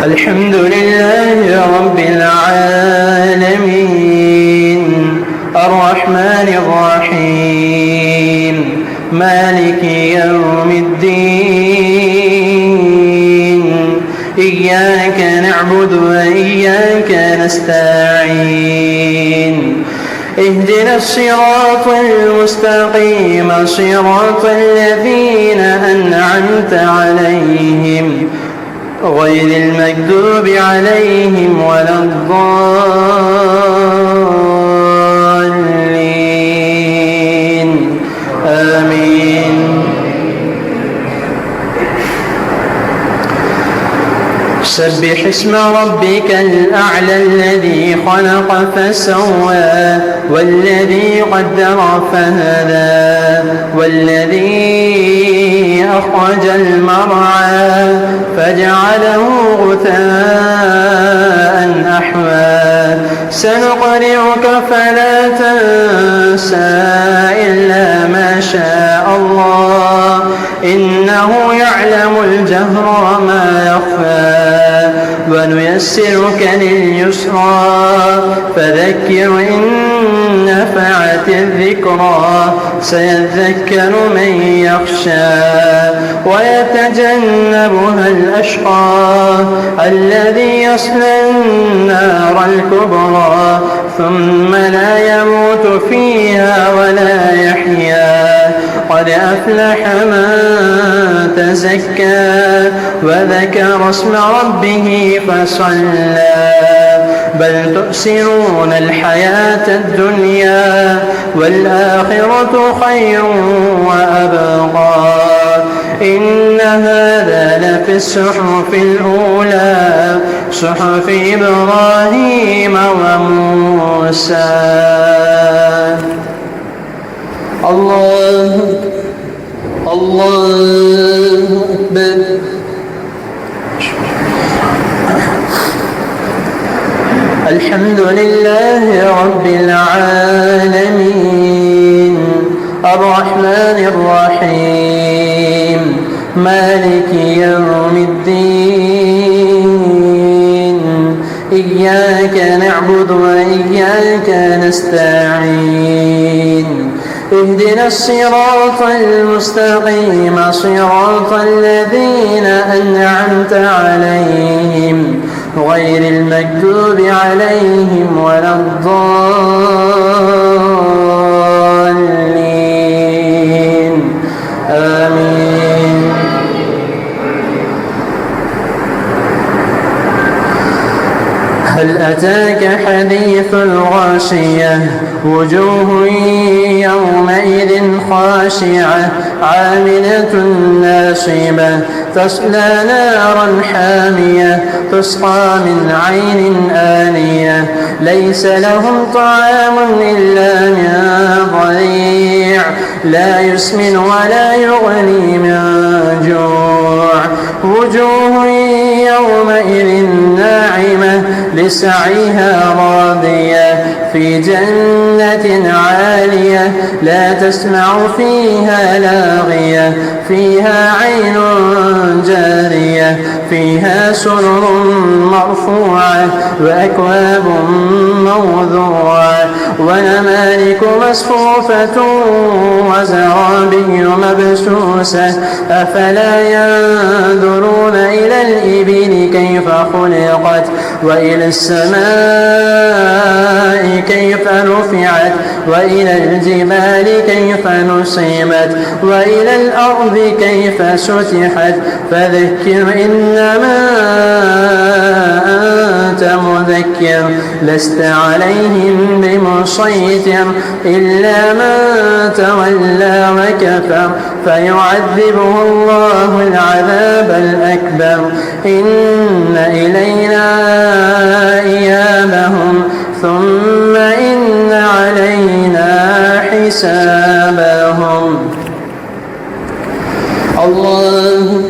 الحمد لله رب العالمين الرحمن الرحيم مالك يوم الدين إياك نعبد وإياك نستعين اهدنا الصراط المستقيم صراط الذين أنعمت عليهم غير المكذوب عليهم ولا الضالين آمين۔ سبح اسم ربك الأعلى الذي خلق فسوى والذي قدر فهدى والذي أخرج المرعى فجعله غثاء أحوى سنقرئك فلا تنسى إلا ما شاء الله إنه يعلم الجهر وما يخفى ونيسرك لليسرى فذكر إن نفعت الذكرى سيذكر من يخشى ويتجنبها الأشقى الذي يصلى النار الكبرى ثم لا يموت فيها ولا يحيا قد أفلح من تزكى وذكر اسم ربه فصلى بل تؤثرون الحياة الدنيا والآخرة خير وأبقى إن هذا لفي الصحف الأولى صحف إبراهيم وموسى. الله أكبر. الحمد لله رب العالمين الرحمن الرحيم مالك يوم الدين إياك نعبد وإياك نستعين اهدنا الصراط المستقيم صراط الذين أنعمت عليهم غير المكتوب عليهم ولا الضالين آمين. هل أتاك حديث الغاشية وجوه يومئذ خاشعة عاملة ناصبة تصلى نارا حامية تسقى من عين آنية ليس لهم طعام إلا من ضريع لا يسمن ولا يغني من جوع وجوه يومئذ ناعمة لسعيها راضية في جنة عالية لا تسمع فيها لاغية فيها عين جارية فيها سرر مرفوعة وأكواب موضوعة ونمارق مصفوفة وزرابي مبثوثة أفلا ينظرون إلى الإبل كيف خلقت وإلى السماء كيف رفعت وإلى الجبال كيف نصبت وإلى الأرض كيف سطحت فذكر إنما أنت مذكر لست عليهم بمسيطر إلا من تولى وكفر فيعذبه الله العذاب الأكبر إن إلينا إيابهم ثم إن علينا حسابهم. الله